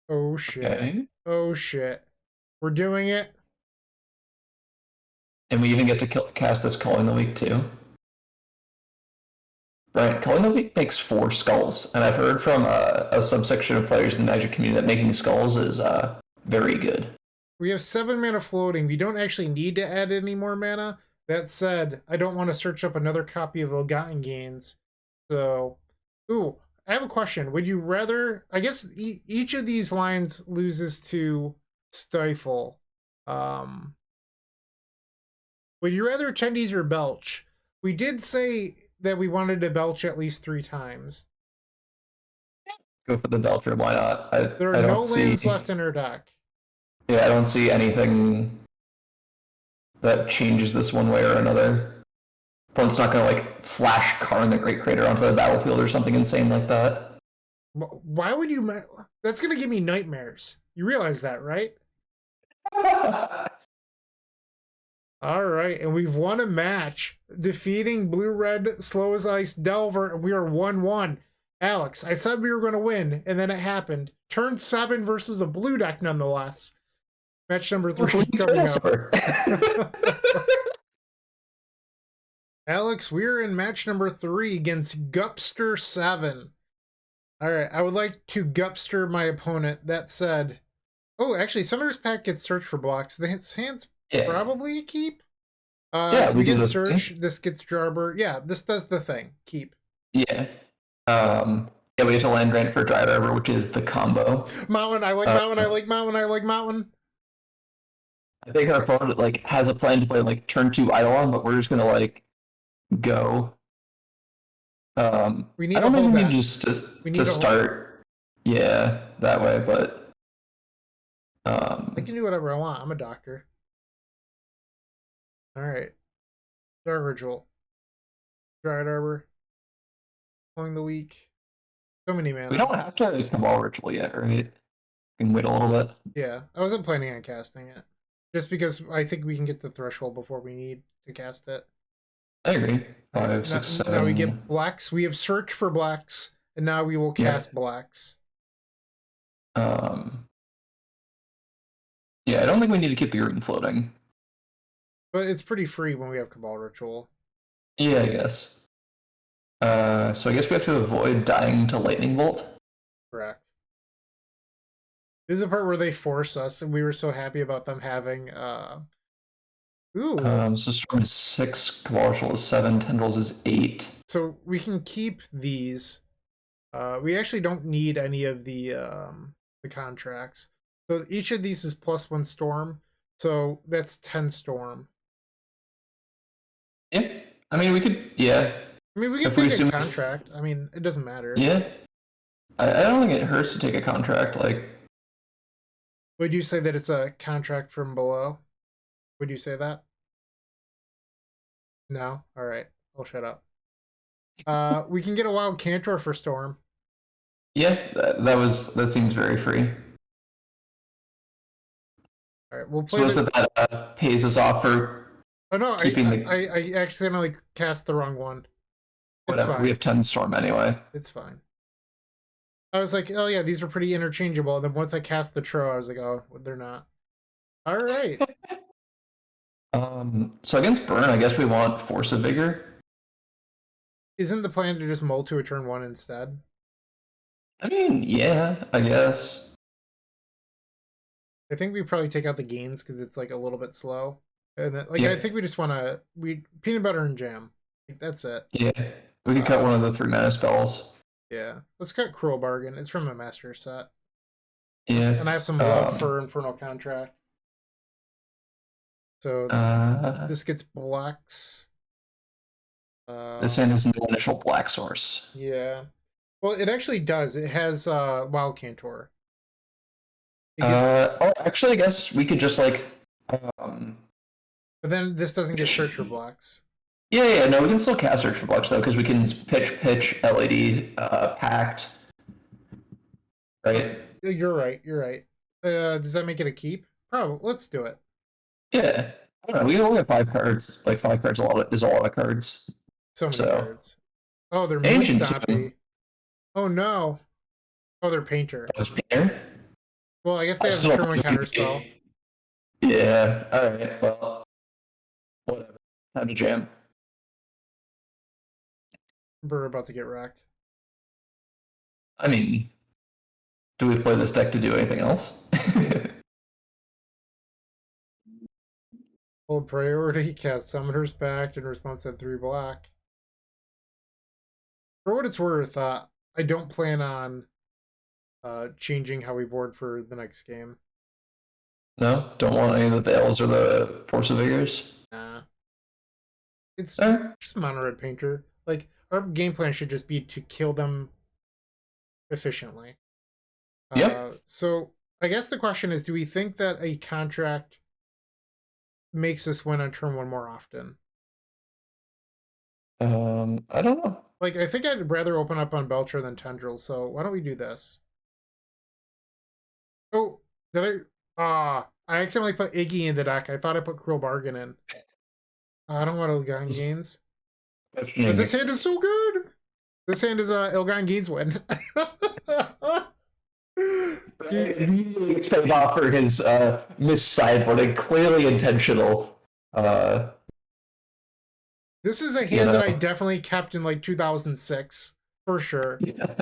Oh shit. Okay. Oh shit. We're doing it. And we even get to cast this Calling the Week too. Right, Calling the Week makes 4 skulls, and I've heard from a subsection of players in the Magic community that making skulls is very good. We have 7 mana floating. We don't actually need to add any more mana. That said, I don't want to search up another copy of Ill-Gotten Gains. So, ooh, I have a question. Would you rather... I guess each of these lines loses to Stifle. Would you rather Attendees or Belch? We did say that we wanted to Belch at least 3 times. Go for the Belcher, why not? There are no lands left in our deck. Yeah, I don't see anything that changes this one way or another. Opponent's not going to, like, flash Karn the Great Crater onto the battlefield or something insane like that. Why would you... That's going to give me nightmares. You realize that, right? All right, and we've won a match, defeating Blue-Red Slow as Ice Delver, and we are 1-1. Alex, I said we were going to win, and then it happened. Turn 7 versus a blue deck, nonetheless. Match number 3 coming up. Alex, we're in match number 3 against Gupster 7. All right, I would like to Gupster my opponent. That said... Oh, actually, Summoner's Pact gets search for blocks. The hands probably keep. Yeah, we get search. This gets Jarber. Yeah, this does the thing. Keep. Yeah. Yeah, we get to land grant for Dried Arbor, which is the combo. Mountain, I like Mountain, I like Mountain, I like Mountain. I think our opponent like has a plan to play like turn 2 Eidolon, but we're just gonna like go. We need I don't to think hold we that. need to start. Yeah, that way, but I can do whatever I want. I'm a doctor. All right. Dark Ritual. Dried Arbor. Pulling the Week. So many mana. we don't have to Cabal Ritual yet, right? We can wait a little bit. Yeah, I wasn't planning on casting it. Just because I think we can get the threshold before we need to cast it. I agree. 5, 6, 7. Now we get blacks. We have search for blacks, and now we will cast blacks. Yeah, I don't think we need to keep the green floating. But it's pretty free when we have Cabal Ritual. Yeah, I guess. So I guess we have to avoid dying to Lightning Bolt. Correct. This is the part where they force us, and we were so happy about them having... So Storm is 6, Cabal Ritual is 7, Tendrils is 8. So we can keep these. We actually don't need any of the contracts. So each of these is +1 storm. So that's 10 storm. Yeah. I mean, we could, yeah. I mean, we can take a contract. I mean, it doesn't matter. Yeah. I don't think it hurts to take a contract, like... Would you say that it's a contract from below? Would you say that? No? Alright. I'll shut up. We can get a Wild Cantor for Storm. Yeah, that seems very free. Alright, we'll play that pays us off for keeping I accidentally cast the wrong one. Whatever, we have 10 storm anyway. It's fine. I was like, oh yeah, these are pretty interchangeable. And then once I cast the Tro, I was like, oh, they're not. Alright. So against Burn, I guess we want Force of Vigor. Isn't the plan to just mull to a turn 1 instead? I mean, yeah, I guess. I think we probably take out the gains because it's like a little bit slow. And then, like, I think we just want to peanut butter and jam. Like, that's it. Yeah, we can cut one of the 3 mana spells. Yeah, let's cut Cruel Bargain. It's from a master set. Yeah. And I have some love for Infernal Contract. So this gets blacks. This hand has no initial black source. Yeah. Well, it actually does. It has Wild Cantor. Actually, I guess we could just like. But then this doesn't get search for blocks. Yeah, no, we can still cast search for blocks though, because we can pitch, LED, pact. Right? You're right. You're right. Does that make it a keep? Probably. Let's do it. Yeah. I don't know. We only have 5 cards. Like 5 cards is a lot of cards. So many cards. Oh, they're Ancient Stoppy. Oh no. Oh, they're Painter. Oh, it's Painter? Well, I guess they have a permanent counterspell. Yeah. Alright, well. Whatever. Time to jam. We're about to get wrecked. I mean, do we play this deck to do anything else? Hold priority, cast Summoner's Pact in response to 3 black. For what it's worth, I don't plan on changing how we board for the next game. No? Don't want any of the Veils or the Force of Vigors? Nah. It's just mono red Painter. Like, our game plan should just be to kill them efficiently. Yeah. So, I guess the question is, do we think that a contract makes us win on turn 1 more often? I don't know. Like, I think I'd rather open up on Belcher than Tendril, so why don't we do this? Oh, did I accidentally put Iggy in the deck. I thought I put Cruel Bargain in. I don't want Ilgan Gains. But this hand is so good! This hand is Ilgan Gains win. He immediately gets paid off for his missed sideboarding, clearly intentional. This is a hand that I definitely kept in like 2006, for sure. Yeah.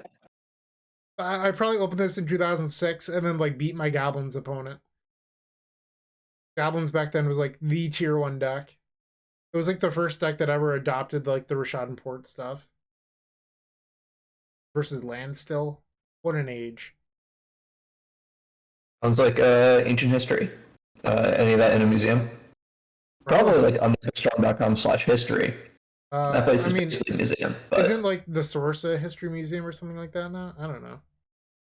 I probably opened this in 2006 and then like beat my Goblins opponent. Goblins back then was like the tier 1 deck. It was like the first deck that ever adopted like the Rashad and Port stuff. Versus land still. What an age. Sounds like ancient history. Any of that in a museum? Probably like on strong.com/history. That place is basically a museum. But... Isn't like the source a history museum or something like that now? I don't know.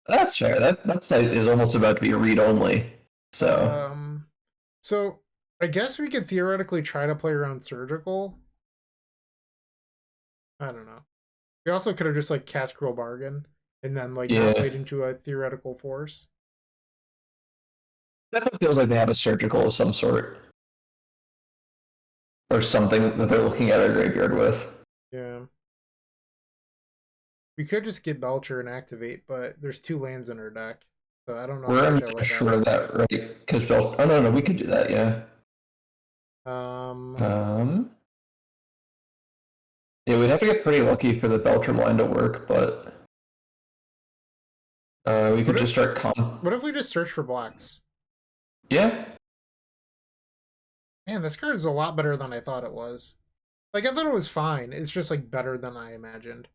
That's fair. That site is almost about to be read only. So. So I guess we could theoretically try to play around surgical. I don't know. We also could have just like cast Cruel Bargain and then like not played into a theoretical force. That feels like they have a surgical of some sort. Or something that they're looking at our graveyard with. Yeah. We could just get Belcher and activate, but there's 2 lands in our deck. So I don't know. We're not sure of that, right? Because oh no, we could do that, yeah. Yeah, we'd have to get pretty lucky for the Belcher line to work, but we could just start What if we just search for blocks? Yeah. Man, this card is a lot better than I thought it was. Like, I thought it was fine. It's just, like, better than I imagined.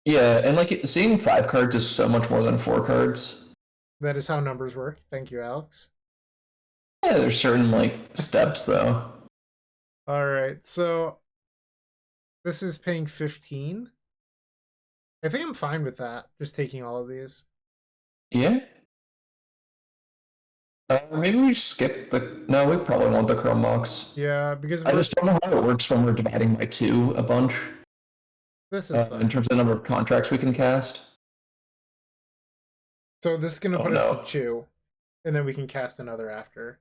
Yeah, and, like, seeing 5 cards is so much more than 4 cards. That is how numbers work. Thank you, Alex. Yeah, there's certain, like, steps, though. Alright, so... This is paying 15? I think I'm fine with that, just taking all of these. Yeah? Maybe we skip the... No, we probably want the Chrome Box. Yeah, because I just don't know how it works when we're dividing by 2 a bunch. This is fine. In terms of the number of contracts we can cast. So this is going to put us to 2, and then we can cast another after.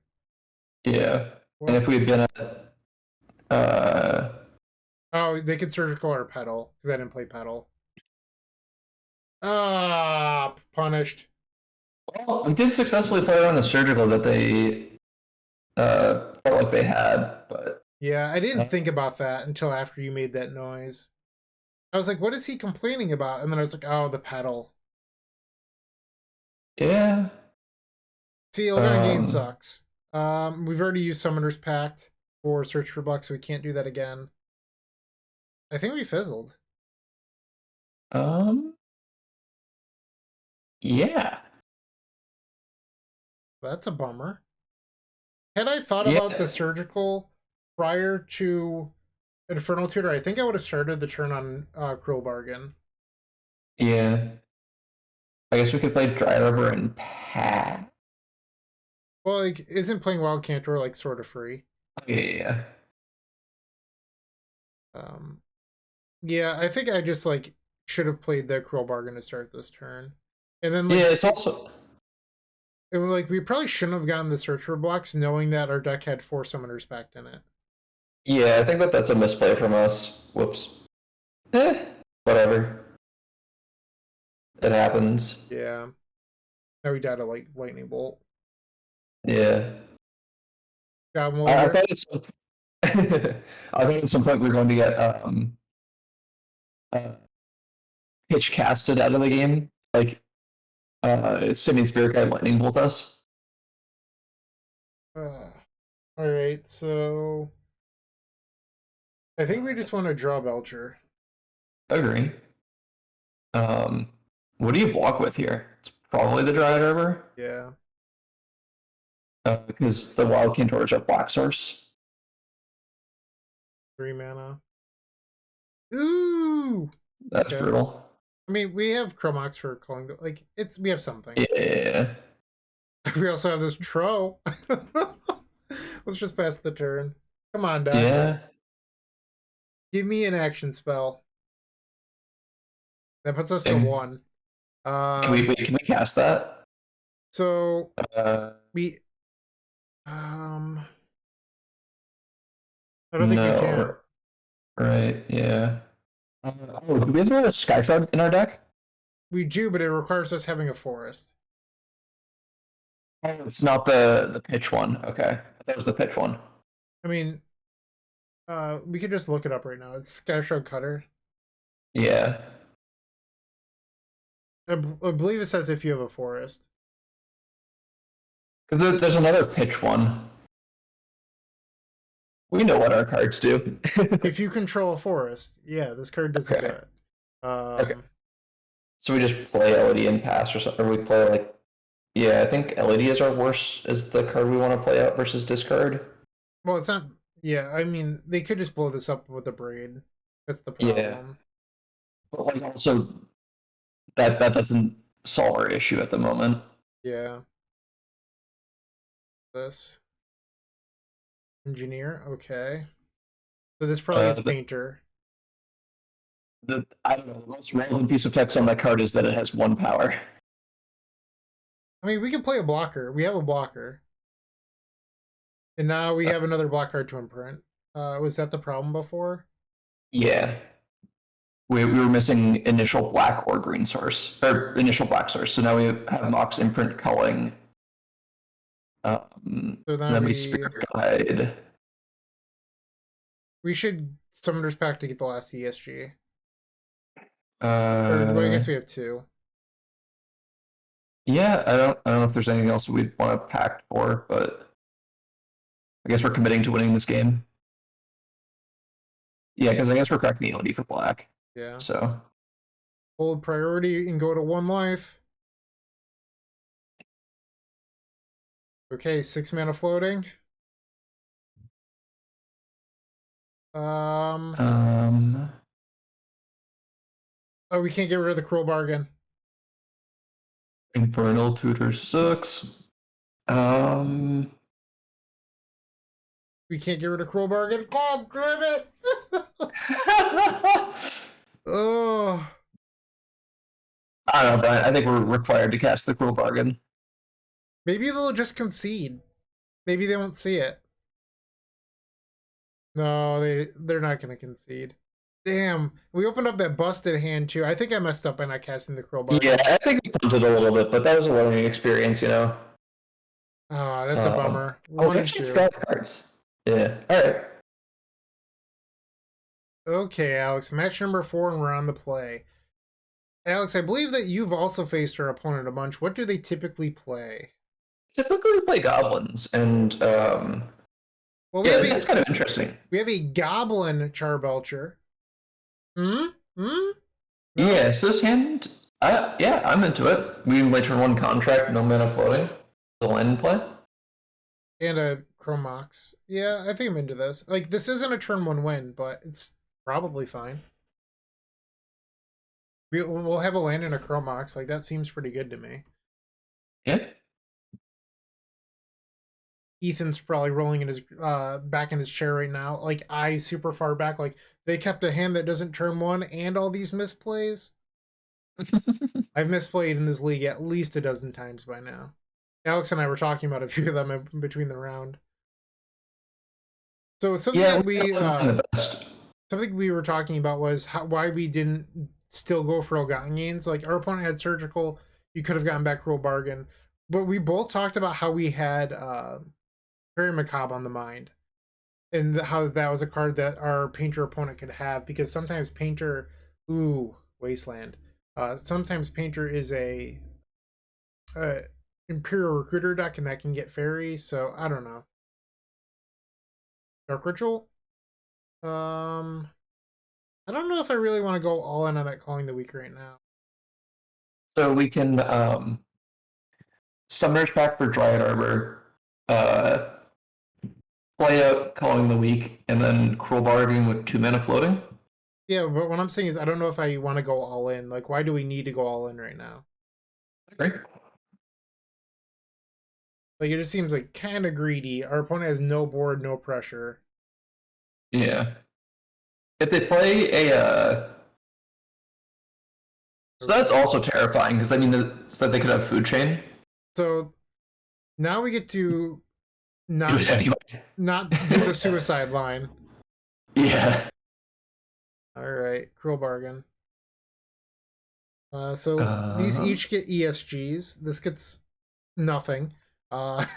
Yeah, and if we had been at... Oh, they could surgical or pedal, because I didn't play pedal. Ah, punished. Well, we did successfully play around the surgical that they felt like they had, but... Yeah, I didn't think about that until after you made that noise. I was like, what is he complaining about? And then I was like, oh, the pedal. Yeah. See, Ilgan Gain sucks. We've already used Summoner's Pact for Search for Bucks, so we can't do that again. I think we fizzled. Yeah. That's a bummer. Had I thought Yeah. about the surgical prior to Infernal Tutor, I think I would have started the turn on Cruel Bargain. Yeah. I guess we could play Dry Rubber and Pat. Well, like, isn't playing Wild Cantor like sort of free? Yeah. Yeah, I think I just like should have played the Cruel Bargain to start this turn, and then Yeah, like it's also. it was like we probably shouldn't have gotten the Search for blocks, knowing that our deck had 4 Summoners packed in it. Yeah, I think that's a misplay from us. Whoops. Whatever. It happens. Yeah. Now we died a lightning bolt. Yeah. Goblin I Warrior. thought it's. I thought at some point we were going to get uh, pitch casted out of the game, like Sydney Spirit Guide Lightning Bolt us. All right, so I think we just want to draw Belcher. Agree. What do you block with here? It's probably the Dryad Arbor. Yeah. Because the Wild Cantors are black source. 3 mana. Ooh. That's Okay. brutal. I mean, we have Chromox for calling the, like we have something. Yeah. We also have this Tro. Let's just pass the turn. Come on, Doc. Yeah. Give me an action spell. That puts us to 1. Can we cast that? So we I don't think we can. Right, yeah. Do we have a Sky Shroud in our deck? We do, but it requires us having a forest. It's not the pitch one. Okay. That was the pitch one. I mean, we could just look it up right now. It's Sky Shroud Cutter. Yeah. I believe it says if you have a forest. Because there's another pitch one. We know what our cards do. If you control a forest, yeah, this card doesn't do it. Okay. So we just play LED and pass, or something, or we play like, yeah, I think LED is our worst, is the card we want to play out versus discard. Well, it's not. Yeah, I mean, they could just blow this up with a braid. That's the problem. Yeah. But like also, that doesn't solve our issue at the moment. Yeah. This. Engineer, okay. So this probably is Painter. I don't know, the most relevant piece of text on that card is that it has 1 power. I mean, we can play a blocker. We have a blocker. And now we have another block card to imprint. Was that the problem before? Yeah. We were missing initial black or green source, or initial black source. So now we have Mox imprint culling. So then we Spirit Guide. We should Summoner's Pact to get the last ESG. Or, I guess we have 2. Yeah, I don't know if there's anything else we'd want to pact for, but I guess we're committing to winning this game. Yeah, because I guess we're cracking the LED for black. Yeah. So hold priority and go to 1 life. Okay, 6 mana floating. Oh, we can't get rid of the Cruel Bargain. Infernal Tutor sucks. We can't get rid of Cruel Bargain. God damn it! Oh. I don't know, Brian. I think we're required to cast the Cruel Bargain. Maybe they'll just concede. Maybe they won't see it. No, they're not going to concede. Damn, we opened up that busted hand too. I think I messed up by not casting the Cruel Bargain. Yeah, I think we punted a little bit, but that was a learning experience, you know. Oh, that's a bummer. Actually, cards. Yeah. All right. Okay, Alex. Match number 4, and we're on the play. Alex, I believe that you've also faced our opponent a bunch. What do they typically play? Typically play goblins, and well, yeah, that's kind of interesting. We have a goblin Charbelcher. No? Yeah, so this hand Yeah, I'm into it. We can play turn 1 contract, no mana floating. The land in play. And a Chromox. Yeah, I think I'm into this. Like, this isn't a turn 1 win, but it's probably fine. We'll have a land and a Chromox. Like, that seems pretty good to me. Yeah. Ethan's probably rolling in his back in his chair right now. Like, eyes super far back. Like, they kept a hand that doesn't turn 1 and all these misplays. I've misplayed in this league at least a dozen times by now. Alex and I were talking about a few of them in between the round. So something that something we were talking about was why we didn't still go for Elgato gains. Like, our opponent had surgical, you could have gotten back Cruel Bargain, but we both talked about how we had Very Macabre on the mind, and how that was a card that our Painter opponent could have, because sometimes Painter, Wasteland. Sometimes Painter is a Imperial Recruiter deck, and that can get Fairy, so I don't know. Dark Ritual? I don't know if I really want to go all in on that Calling the Weak right now. So we can Summoner's Pact for Dryad Arbor, play out Calling the Weak, and then Cruel Bargain with 2 mana floating. Yeah, but what I'm saying is I don't know if I want to go all in. Like, why do we need to go all in right now? Great. Like, it just seems like kind of greedy. Our opponent has no board, no pressure. Yeah. If they play a so that's also terrifying, because I mean that they could have Food Chain. So now we get to not do it anyway. Not do the suicide line. Yeah. All right, Cruel Bargain. So these each get ESGs. This gets nothing. We have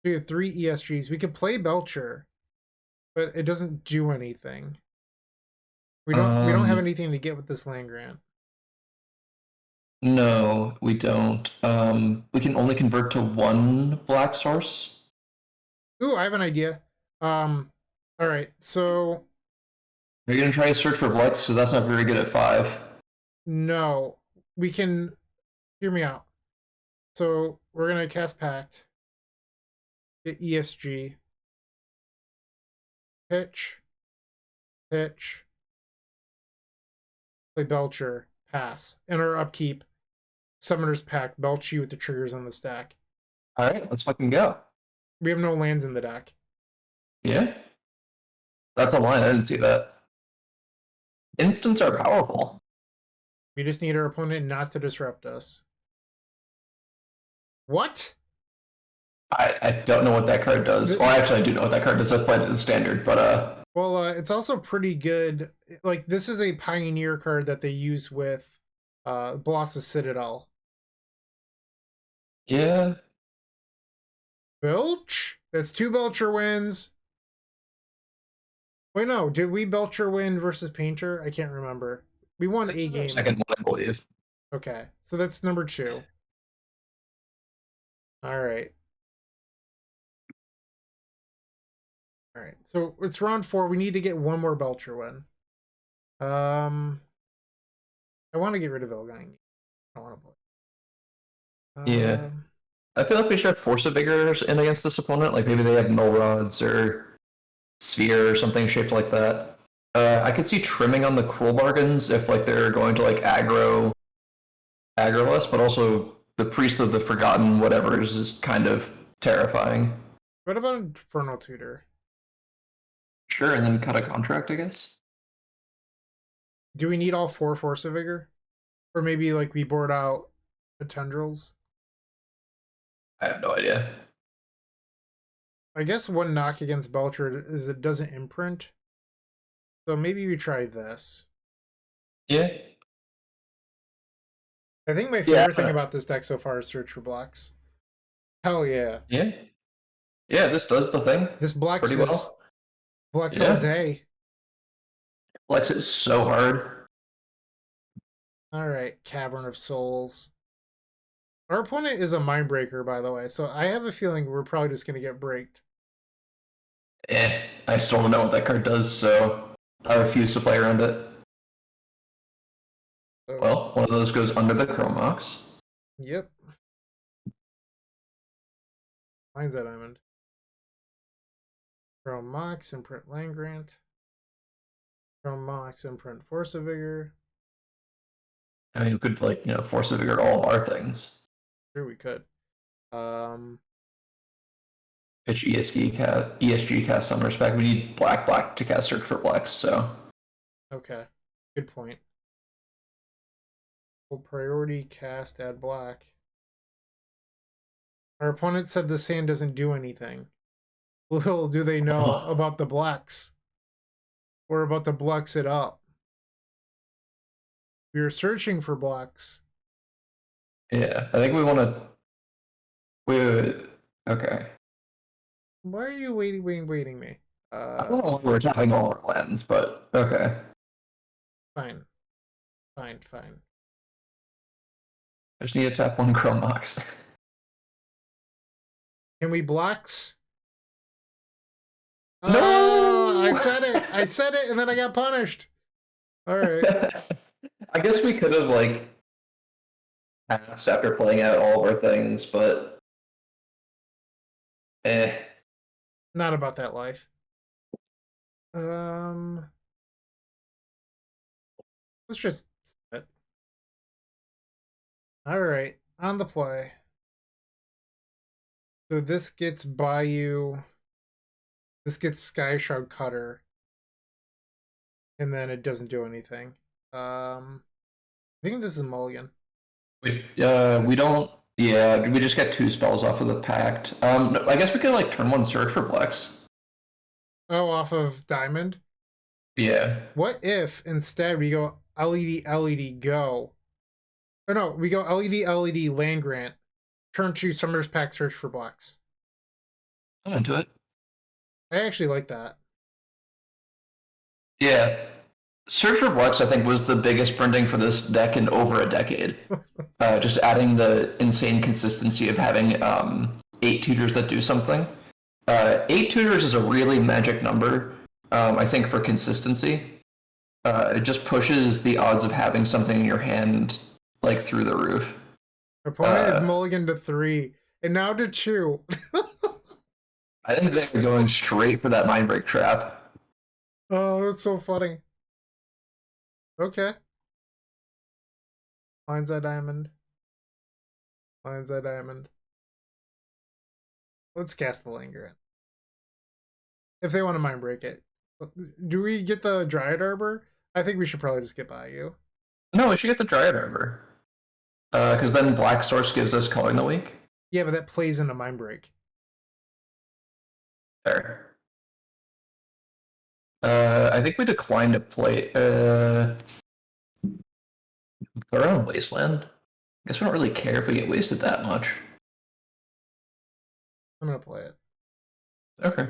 3 ESGs. We could play Belcher, but it doesn't do anything. We don't have anything to get with this land grant. No, we don't. We can only convert to 1 black source. Ooh, I have an idea. All right, so Are you gonna try to search for Blex? Because that's not very good at 5. no, we can. Hear me out. So we're gonna cast Pact. Get ESG. Pitch. Play Belcher. Pass. Enter upkeep. Summoner's Pact. Belch you with the triggers on the stack. All right, let's fucking go. We have no lands in the deck. Yeah. That's a line. I didn't see that. Instants are powerful. We just need our opponent not to disrupt us. What? I don't know what that card does. Well, actually, I do know what that card does. I've played it as standard, but Well, it's also pretty good. Like, this is a Pioneer card that they use with Blossus Citadel. Yeah. Belch? That's 2 Belcher wins. Wait, no. Did we Belcher win versus Painter? I can't remember. We won a game. Second one, I believe. Okay, so that's number 2. All right. All right, so it's round 4. We need to get 1 more Belcher win. I want to get rid of Elgato. I want to play. Yeah. I feel like we should have Force of Vigors in against this opponent. Like, maybe they have Null Rods or Sphere or something shaped like that. I could see trimming on the Cruel Bargains if, like, they're going to, like, aggro us, but also the Priest of the Forgotten whatever is kind of terrifying. What about Infernal Tutor? Sure, and then cut a contract, I guess. Do we need all 4 Force of Vigor? Or maybe, like, we board out the Tendrils? I have no idea. I guess one knock against Belcher is it doesn't imprint. So maybe we try this. Yeah. I think my favorite thing about this deck so far is Search for Blocks. Hell yeah. Yeah. Yeah, this does the thing. This Blocks pretty well. Blocks all day. Blocks it so hard. Alright, Cavern of Souls. Our opponent is a Mindbreaker, by the way, so I have a feeling we're probably just going to get braked. I still don't know what that card does, so I refuse to play around it. So, Well, one of those goes under the Chromox. yep. Mine's that diamond. Chrome Mox, imprint Land Grant. Chrome Mox, imprint Force of Vigor. I mean, we could, like, force a vigor all of our things. Sure, we could. Pitch ESG cast Summoner's Pact. We need black to cast Search for Blacks, so. Okay. Good point. Full priority, cast, add black. Our opponent said the sand doesn't do anything. Little do they know about the blacks. We're about to blacks it up. We are searching for blacks. Yeah, I think we want to. Okay. Why are you waiting me? I don't know why we're tapping all our lands, but okay. Fine. I just need to tap one Chrome Mox. Can we blacks? No! I said it, and then I got punished. All right. I guess we could have, like, passed after playing out all of our things, but Not about that life. Let's just sit. All right, on the play. So this gets Bayou. This gets Sky Shroud Cutter. And then it doesn't do anything. I think this is mulligan. we don't. Yeah, we just got 2 spells off of the pact. I guess we could, like, turn 1 Search for Blacks. Oh, off of Diamond? Yeah. What if instead we go LED go? Or no, we go LED Land Grant, turn 2 Summoner's Pact Search for Blacks. I'm into it. I actually like that. Yeah. Search for Blacks, I think, was the biggest printing for this deck in over a decade. Just adding the insane consistency of having 8 tutors that do something. 8 tutors is a really magic number, I think, for consistency. It just pushes the odds of having something in your hand, like, through the roof. Opponent is mulligan to 3, and now to 2. I think they're going straight for that Mindbreak trap. Oh, that's so funny. Okay. Mine's that diamond. Let's cast the Land Grant. If they want to mind break it. Do we get the Dryad Arbor? I think we should probably just get Bayou. No, we should get the Dryad Arbor. Because then Black Source gives us Color in the Week. Yeah, but that plays into mind break. There. I think we declined to play. Our own Wasteland. I guess we don't really care if we get wasted that much. I'm gonna play it. Okay.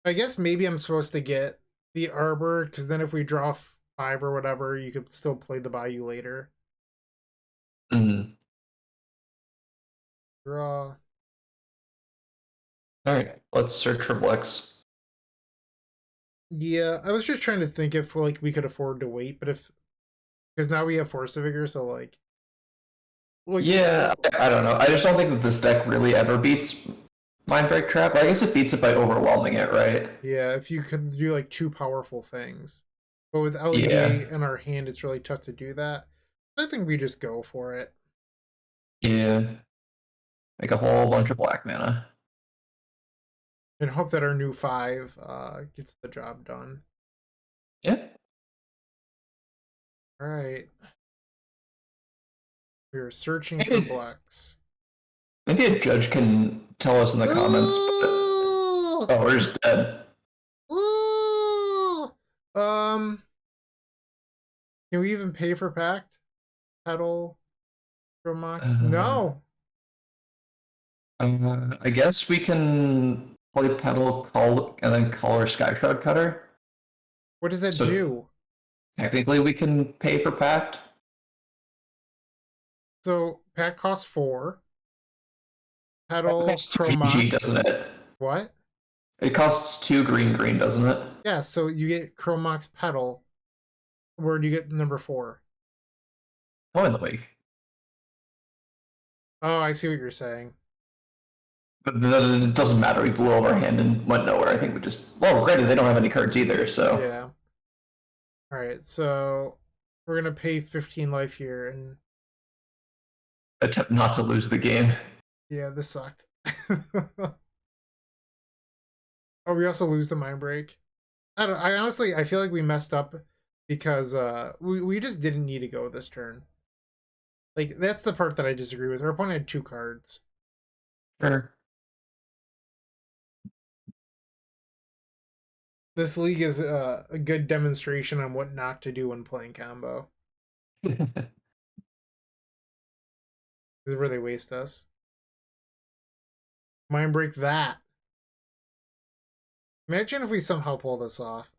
I guess maybe I'm supposed to get the Arbor, because then if we draw 5 or whatever, you could still play the Bayou later. Draw. Alright, let's search for Blex. Yeah, I was just trying to think if, like, we could afford to wait, but if... Because now we have Force of Vigor, so, like... Yeah, I don't know. I just don't think that this deck really ever beats Mindbreak Trap. I guess it beats it by overwhelming it, right? Yeah, if you could do, like, 2 powerful things. But with LED in our hand, it's really tough to do that. I think we just go for it. Yeah. Make a whole bunch of black mana. And hope that our new 5 gets the job done. Yeah. Alright. We are searching for blacks. Maybe a judge can tell us in the comments. But... Oh, we're just dead. Can we even pay for Pact? Petal? Mox? No. I guess we can play Petal, call, and then color Sky Shroud Cutter. What does that do? Technically, we can pay for Pact. So Pact costs 4. Petal, GG, doesn't it? What? It costs 2 green, doesn't it? Yeah, so you get Chromox Petal. Where do you get number 4? Oh, in the week. Oh, I see what you're saying. But it doesn't matter. We blew over our hand and went nowhere. I think we just... Well, granted, they don't have any cards either, so... Yeah. Alright, so we're going to pay 15 life here, and... Attempt not to lose the game. Yeah, this sucked. Oh, we also lose the mind break. I honestly, I feel like we messed up because we just didn't need to go this turn. Like, that's the part that I disagree with. Our opponent had 2 cards. Sure. This league is a good demonstration on what not to do when playing combo. This is where they waste us. Mind break that. Imagine if we somehow pull this off.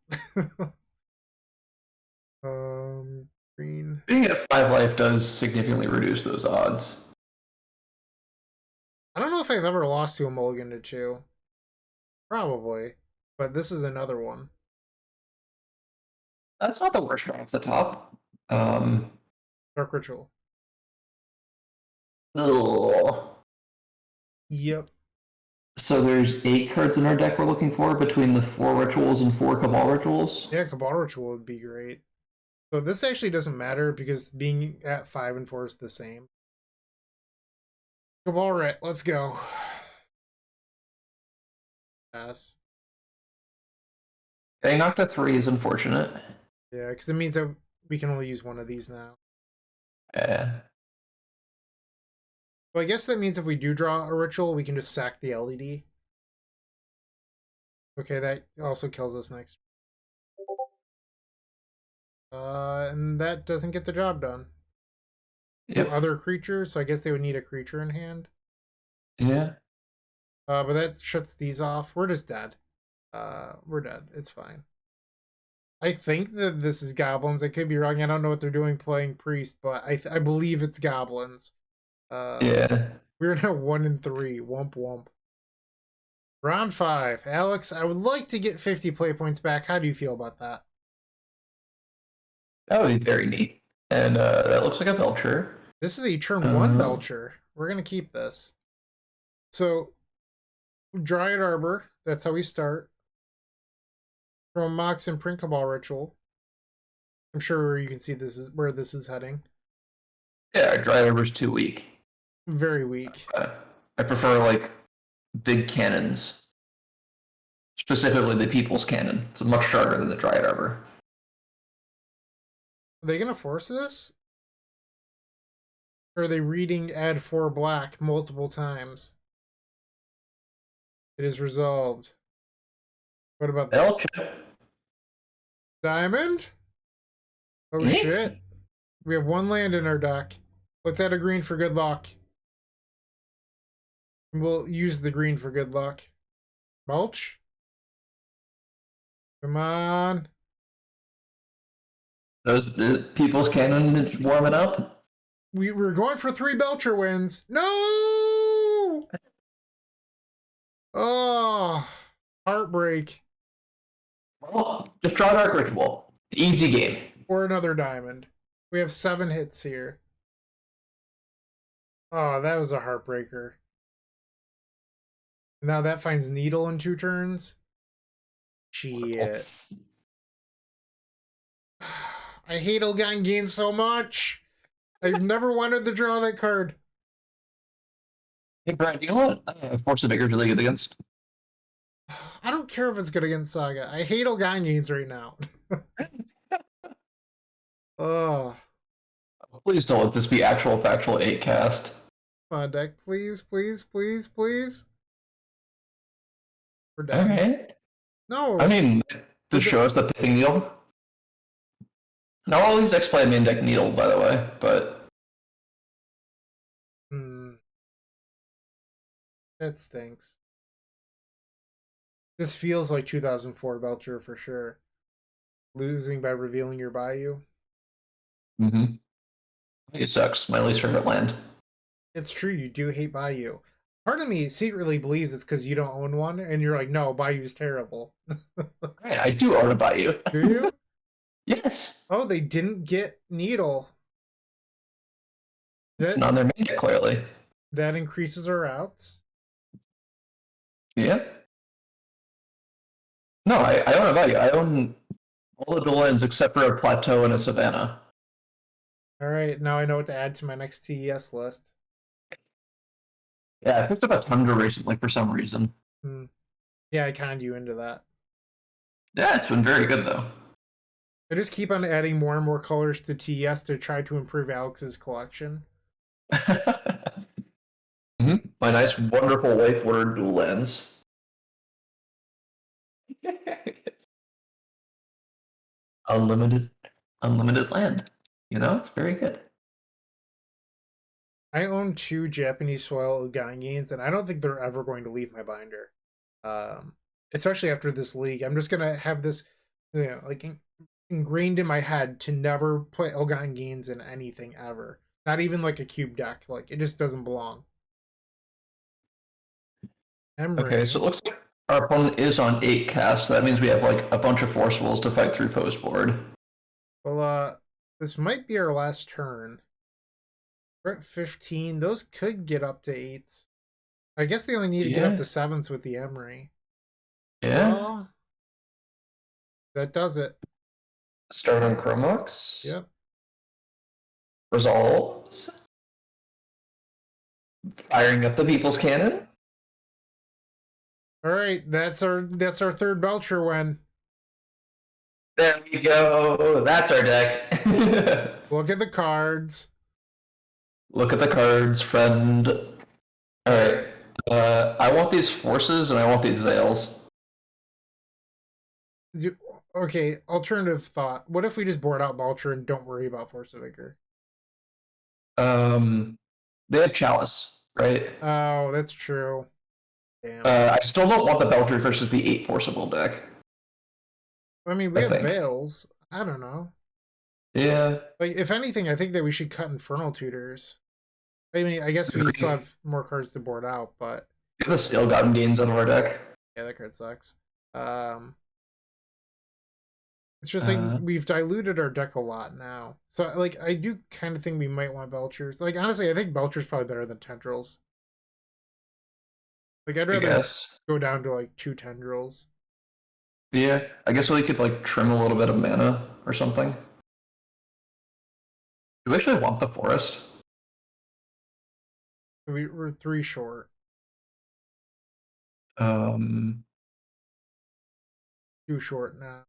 Green. Being at 5 life does significantly reduce those odds. I don't know if I've ever lost to a mulligan to 2. Probably. But this is another one. That's not the worst draw off the top. Dark Ritual. Ugh. Yep. So there's 8 cards in our deck we're looking for between the 4 rituals and 4 Cabal rituals. Yeah, Cabal Ritual would be great. So this actually doesn't matter because being at 5 and 4 is the same. Cabal Ret, let's go. Pass. Getting knocked to 3 is unfortunate. Yeah, because it means that we can only use one of these now. Yeah. Well, I guess that means if we do draw a ritual, we can just sack the LED. Okay, that also kills us next. And that doesn't get the job done. Yep. Other creatures, so I guess they would need a creature in hand. Yeah. But that shuts these off. We're just dead. We're dead. It's fine. I think that this is goblins. I could be wrong. I don't know what they're doing playing priest, but I believe it's goblins. Yeah. We're now 1 and 3. Womp womp. Round 5. Alex, I would like to get 50 play points back. How do you feel about that? That would be very neat. And that looks like a Belcher. This is a turn 1 Belcher. We're going to keep this. So, Dryad Arbor. That's how we start. From Mox and Print Cabal Ritual. I'm sure you can see this is where this is heading. Yeah, Dryad Arbor's too weak. Very weak. I prefer, like, big cannons. Specifically the People's Cannon. It's much stronger than the Dryad Arbor. Are they going to force this? Or are they reading add 4 black multiple times? It is resolved. What about this? Belcher. Diamond? Oh Yeah. shit. We have 1 land in our deck. Let's add a green for good luck. We'll use the green for good luck. Mulch? Come on. The People's Cannon is warming up. We're going for 3 Belcher wins. No! Oh, heartbreak. Well, just draw Dark Ritual. Easy game. Or another diamond. We have 7 hits here. Oh, that was a heartbreaker. Now that finds Needle in 2 turns. Shit. I hate Elgan Gain so much. I've never wanted to draw that card. Hey, Brian, you know what Force of Vigor is really good against? I don't care if it's good against Saga. I hate Elgan Gains right now. Oh. Please don't let this be actual factual 8 cast. Come on, deck. Please, please, please, please. We're dead. Alright. No. I mean, this shows that Pithing Needle. Not all these decks play main deck Needle, by the way, but... That stinks. This feels like 2004 Belcher for sure. Losing by revealing your Bayou. Mm-hmm. It sucks. My least favorite land. It's true, you do hate Bayou. Part of me secretly believes it's because you don't own one, and you're like, no, Bayou's terrible. Right, I do own a Bayou. Do you? Yes. Oh, they didn't get Needle. It's That not on their main deck, clearly. that increases our outs. Yeah. No, I own a value. I own all the dual lands except for a plateau and a savannah. All right, now I know what to add to my next TES list. Yeah, I picked up a Tundra recently for some reason. Yeah, I conned you into that. Yeah, it's been very good though. I just keep on adding more and more colors to TES to try to improve Alex's collection. My nice, wonderful white bordered dual lands. unlimited, unlimited land. You know, it's very good. I own 2 Japanese soil Ugangans, and I don't think they're ever going to leave my binder. Especially after this league. I'm just gonna have this, like ingrained in my head to never put Ugangans in anything ever. Not even like a cube deck. Like it just doesn't belong. Emery. Okay, so it looks like our opponent is on 8 casts. So that means we have like a bunch of forcibles to fight through post board. Well, this might be our last turn. We're at 15. Those could get up to 8s. I guess they only need to get up to 7s with the Emery. Yeah. Well, that does it. Start on Chromox. Yep. Resolves. Firing up the People's Cannon. All right, that's our third Belcher win. There we go. That's our deck. Look at the cards. Look at the cards, friend. All right. I want these forces and I want these veils. Okay, alternative thought. What if we just board out Belcher and don't worry about Force of Vigor? They have Chalice, right? Oh, that's true. Damn. I still don't want the Belcher versus the 8 forcible deck. I mean, we have veils. I don't know. Yeah. Like, if anything, I think that we should cut Infernal Tutors. I mean, I guess we still have more cards to board out, but Get the Steel Goblin Gains out of our deck. yeah, that card sucks. It's just like we've diluted our deck a lot now. So like I do kind of think we might want Belchers. Like honestly, I think Belcher's probably better than Tendrils. Like I'd rather go down to like 2 Tendrils. Yeah, I guess we could like trim a little bit of mana or something. Do we actually want the forest? We're 3 short. 2 short now.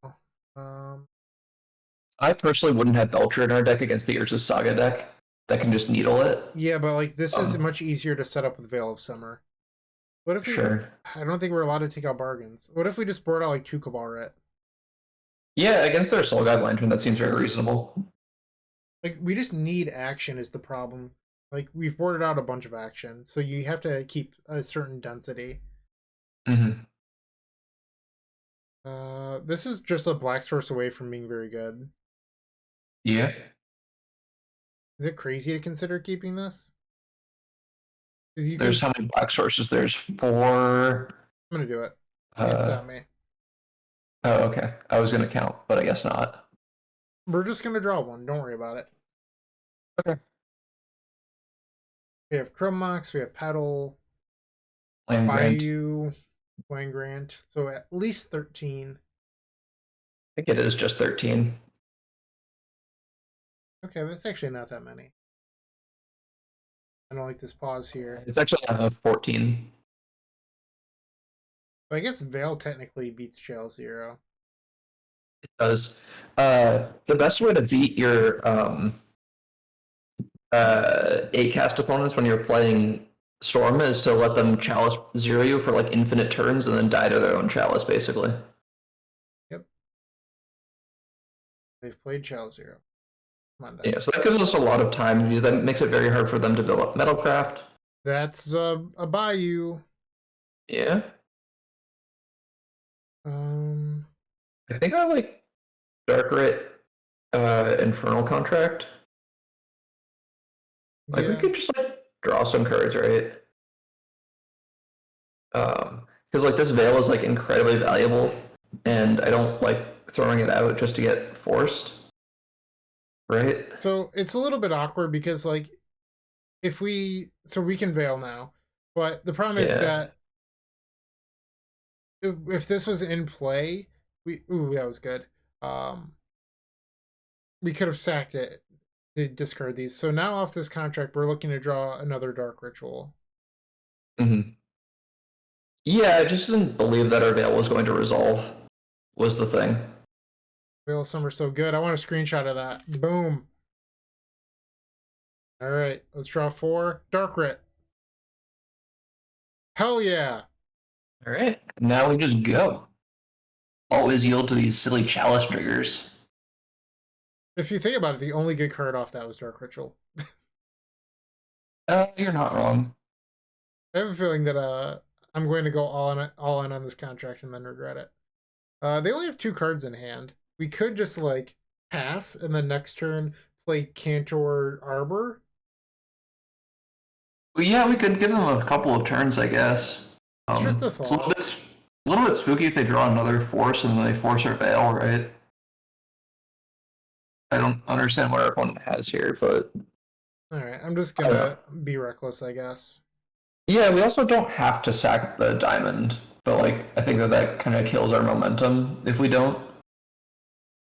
I personally wouldn't have Belcher in our deck against the Urza's Saga deck that can just needle it. Yeah, but like this is much easier to set up with Veil of Summer. What if we, Sure. I don't think we're allowed to take out bargains. What if we just board out like 2 Cabal Ret? Yeah, against their Soul Guide Lantern, that seems very reasonable. Like we just need action is the problem. Like we've boarded out a bunch of action, so you have to keep a certain density. This is just a black source away from being very good. Yeah. Is it crazy to consider keeping this? There's how many black sources? There's 4. I'm gonna do it. It's not me. Oh, okay. I was gonna count, but I guess not. We're just gonna draw 1. Don't worry about it. Okay. We have Chromox, we have Petal, Land Grant. Bayou, Land Grant. So at least 13. I think it is just 13. Okay, that's actually not that many. I don't like this pause here. It's actually 14. I guess Veil technically beats Shell 0. It does. The best way to beat your 8-cast opponents when you're playing Storm is to let them Chalice 0 you for like infinite turns and then die to their own Chalice, basically. Yep. They've played Shell 0. Yeah, so that gives us a lot of time because that makes it very hard for them to build up Metalcraft. That's a Bayou. Yeah. I think I like Dark Rit Infernal Contract. Like we could just like draw some cards, right? Because like this Veil is like incredibly valuable, and I don't like throwing it out just to get forced, right? So it's a little bit awkward because like we can Veil now, but the problem is that if this was in play, that was good. We could have sacked it to discard these. So now off this contract, we're looking to draw another Dark Ritual. Mm-hmm. Yeah, I just didn't believe that our Veil was going to resolve, was the thing. Veil Summer so good. I want a screenshot of that. Boom. All right, let's draw 4. Dark Rit. Hell yeah. All right, now we just go. Always yield to these silly chalice triggers. If you think about it, the only good card off that was Dark Ritual. You're not wrong. I have a feeling that I'm going to go all in on this contract and then regret it. They only have 2 cards in hand. We could just like pass and then next turn play Cantor Arbor. Well, yeah, we could give them a couple of turns, I guess. It's just a thought. It's a little bit spooky if they draw another force and then they force our Veil, right? I don't understand what our opponent has here, but... Alright, I'm just gonna be reckless, I guess. Yeah, we also don't have to sack the diamond, but like I think that kind of kills our momentum if we don't.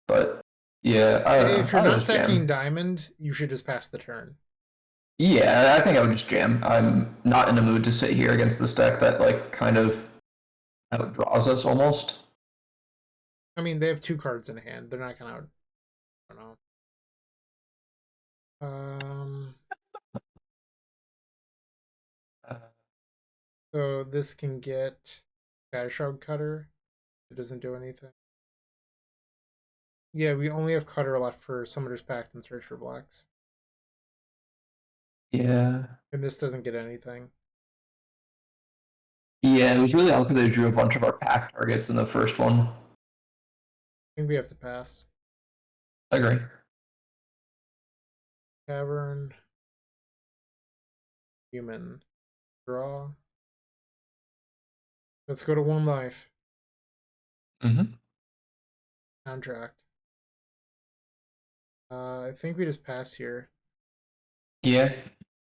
But yeah, if you're not sacking diamond, you should just pass the turn. Yeah, I think I would just jam. I'm not in the mood to sit here against this deck that like kind of outdraws us almost. I mean, they have 2 cards in hand. They're not gonna. I don't know. So this can get Sky Shroud Cutter. It doesn't do anything. Yeah, we only have Cutter left for Summoner's Pact and Search for Blacks. Yeah. And this doesn't get anything. Yeah, it was really awkward they drew a bunch of our pack targets in the first one. I think we have to pass. I agree. Cavern. Human. Draw. Let's go to 1 life. Mm-hmm. Contract. I think we just passed here. Yeah.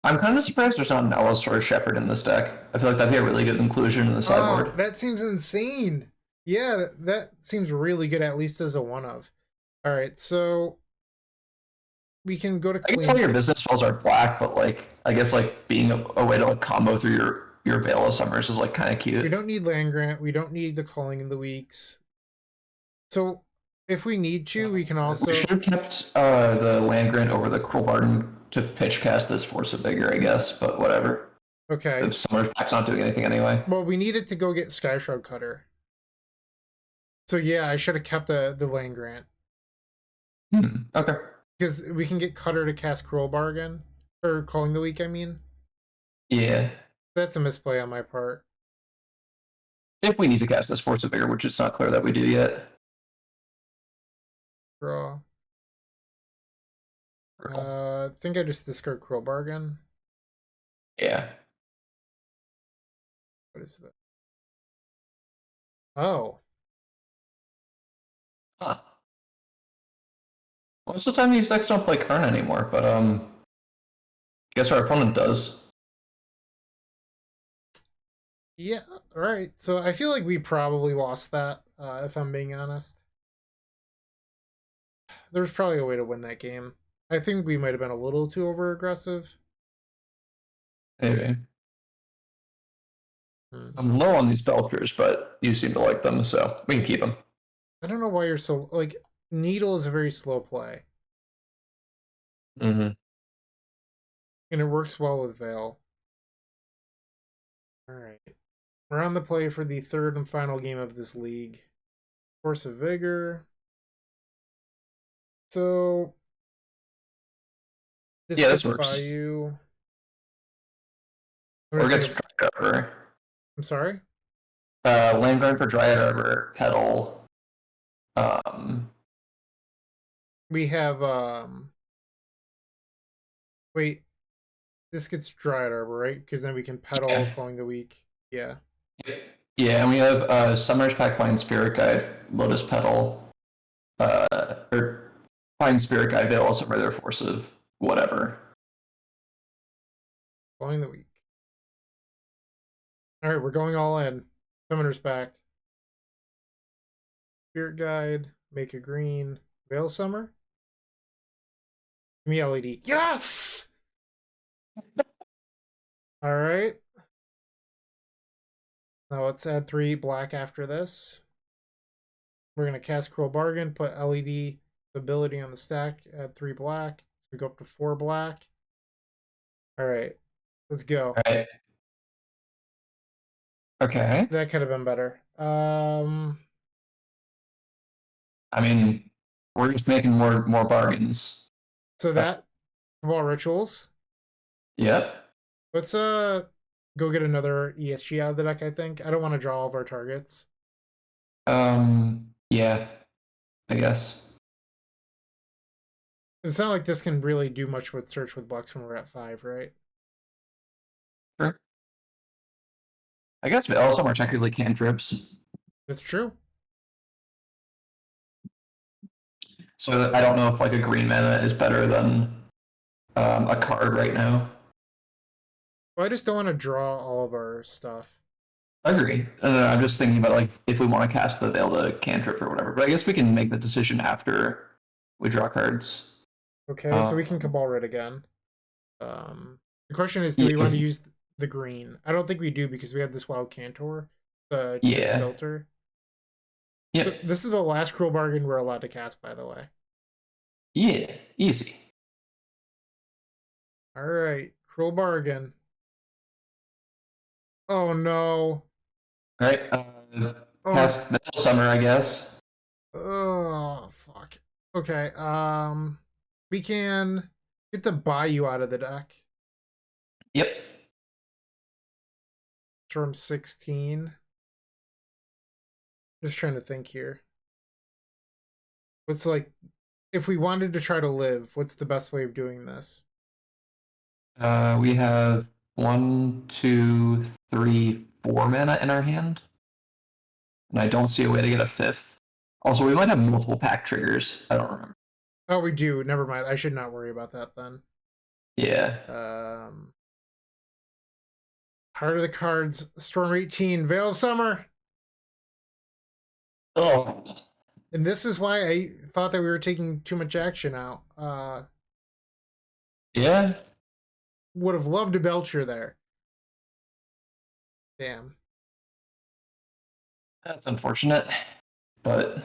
I'm kind of surprised there's not an Allosaur Shepherd in this deck. I feel like that'd be a really good inclusion in the sideboard. Oh, that seems insane. Yeah, that seems really good, at least as a one-of. Alright, so we can go to I guess all your business spells are black, but like I guess like being a way to like combo through your Veil of Summers is like kind of cute. We don't need Land Grant. We don't need the Calling in the Weeks. So if we need to, we can also... We should have kept the Land Grant over the Cruel Bargain to pitch cast this Force of Vigor, I guess, but whatever. Okay. If Summer's Pack's not doing anything anyway. Well, we needed to go get Sky Shroud Cutter. So yeah, I should have kept the Land Grant. Okay. Because we can get Cutter to cast Cruel Bargain. Or Calling the Week, I mean. Yeah. That's a misplay on my part. If we need to cast this Force of Vigor, which it's not clear that we do yet. Draw. I think I just discard Cruel Bargain. Yeah. What is that? Oh. Huh. Most of the time these decks don't play Karn anymore, but I guess our opponent does. Yeah, alright. So I feel like we probably lost that, if I'm being honest. There's probably a way to win that game. I think we might have been a little too over-aggressive. Maybe. I'm low on these Belchers, but you seem to like them, so we can keep them. I don't know why you're so... Like, Needle is a very slow play. Mm-hmm. And it works well with Veil. Alright. We're on the play for the 3rd and final game of this league. Force of Vigor. So... This works. Bayou. Or gets Dryad Arbor. I'm sorry? Land Grant for Dryad Arbor, Petal. We have, wait. This gets Dryad Arbor, right? Because then we can Petal Calling the Week. Yeah. Yeah, and we have Summer's Pack Flying Spirit Guide, Lotus Petal, find Spirit Guide, Veil of Summer, their Force of whatever. Following the week. All right, we're going all in. Summoner's Pact. Spirit Guide. Make a green. Veil of Summer. Give me LED. Yes! All right. Now let's add 3 black after this. We're going to cast Cruel Bargain, put LED ability on the stack, add 3 black. So we go up to 4 black. All right. Let's go. All right. Okay. That could have been better. I mean, we're just making more bargains. So that Cabal Rituals. Yep. Let's go get another ESG out of the deck, I think. I don't want to draw all of our targets. Yeah. I guess. It's not like this can really do much with Search with Blocks when we're at 5, right? Sure. I guess Veil of Summer technically cantrips. It's true. So I don't know if like a green mana is better than a card right now. Well, I just don't want to draw all of our stuff. I agree. I'm just thinking about like if we want to cast the Veil to cantrip or whatever. But I guess we can make the decision after we draw cards. Okay, so we can Cabal Red again. The question is, do we want to use the green? I don't think we do because we have this Wild Cantor. The filter. Yeah. This is the last Cruel Bargain we're allowed to cast, by the way. Yeah, easy. All right, Cruel Bargain. Oh no. All right. Cast Veil of Summer, I guess. Oh fuck. Okay. We can get the Bayou out of the deck. Yep. From 16. Just trying to think here. What's like, if we wanted to try to live, what's the best way of doing this? We have 1, 2, 3, 4 mana in our hand. And I don't see a way to get a 5th. Also, we might have multiple pack triggers. I don't remember. Oh, we do. Never mind. I should not worry about that then. Yeah. Heart of the Cards, Storm 18, Veil of Summer. Oh. And this is why I thought that we were taking too much action out. Yeah. Would have loved a Belcher there. Damn. That's unfortunate. But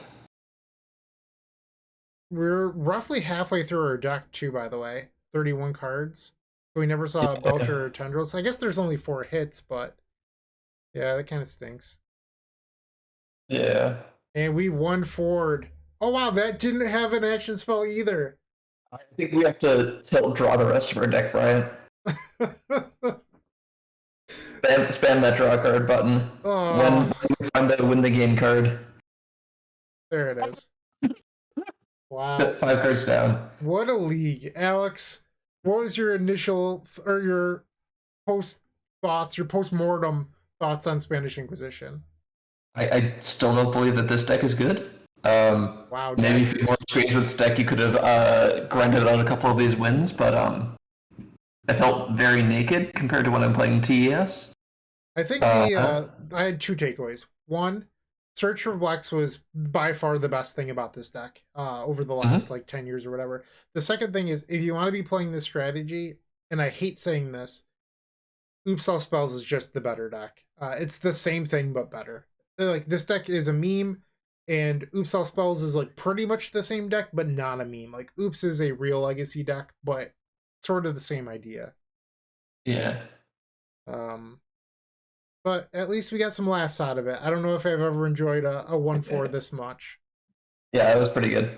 we're roughly halfway through our deck too, by the way. 31 cards. So we never saw a Belcher or Tendrils. I guess there's only 4 hits, but yeah, that kind of stinks. Yeah. And we won Ford. Oh wow, that didn't have an action spell either. I think we have to draw the rest of our deck, Bryant. Spam that draw card button. Oh. When you find the win the game card. There it is. Wow. 5 cards down. What a league. Alex, what was your initial or your post-mortem thoughts on Spanish Inquisition? I still don't believe that this deck is good. Wow. Maybe if you more experience with this deck, you could have grinded out a couple of these wins, but I felt very naked compared to when I'm playing TES. I think I had 2 takeaways. One, Search for Blacks was by far the best thing about this deck over the last like 10 years or whatever. The second thing is, if you want to be playing this strategy, and I hate saying this, Oops All Spells is just the better deck. It's the same thing but better. Like, this deck is a meme, and Oops All Spells is like pretty much the same deck but not a meme. Like, Oops is a real legacy deck, but sort of the same idea. Yeah. But at least we got some laughs out of it. I don't know if I've ever enjoyed a 1-4 this much. Yeah, it was pretty good.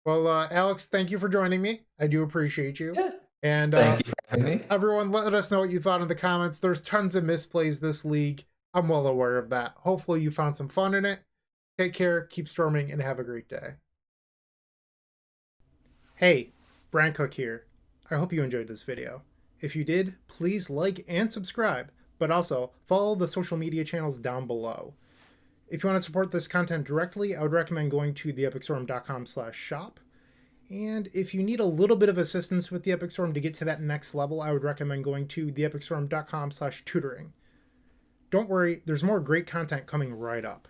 Well, Alex, thank you for joining me. I do appreciate you. Yeah. And thank you for having me. Everyone, let us know what you thought in the comments. There's tons of misplays this league. I'm well aware of that. Hopefully you found some fun in it. Take care, keep storming, and have a great day. Hey, Bryant Cook here. I hope you enjoyed this video. If you did, please like and subscribe, but also follow the social media channels down below. If you want to support this content directly, I would recommend going to theepicstorm.com/shop. And if you need a little bit of assistance with the Epic Storm to get to that next level, I would recommend going to theepicstorm.com/tutoring. Don't worry, there's more great content coming right up.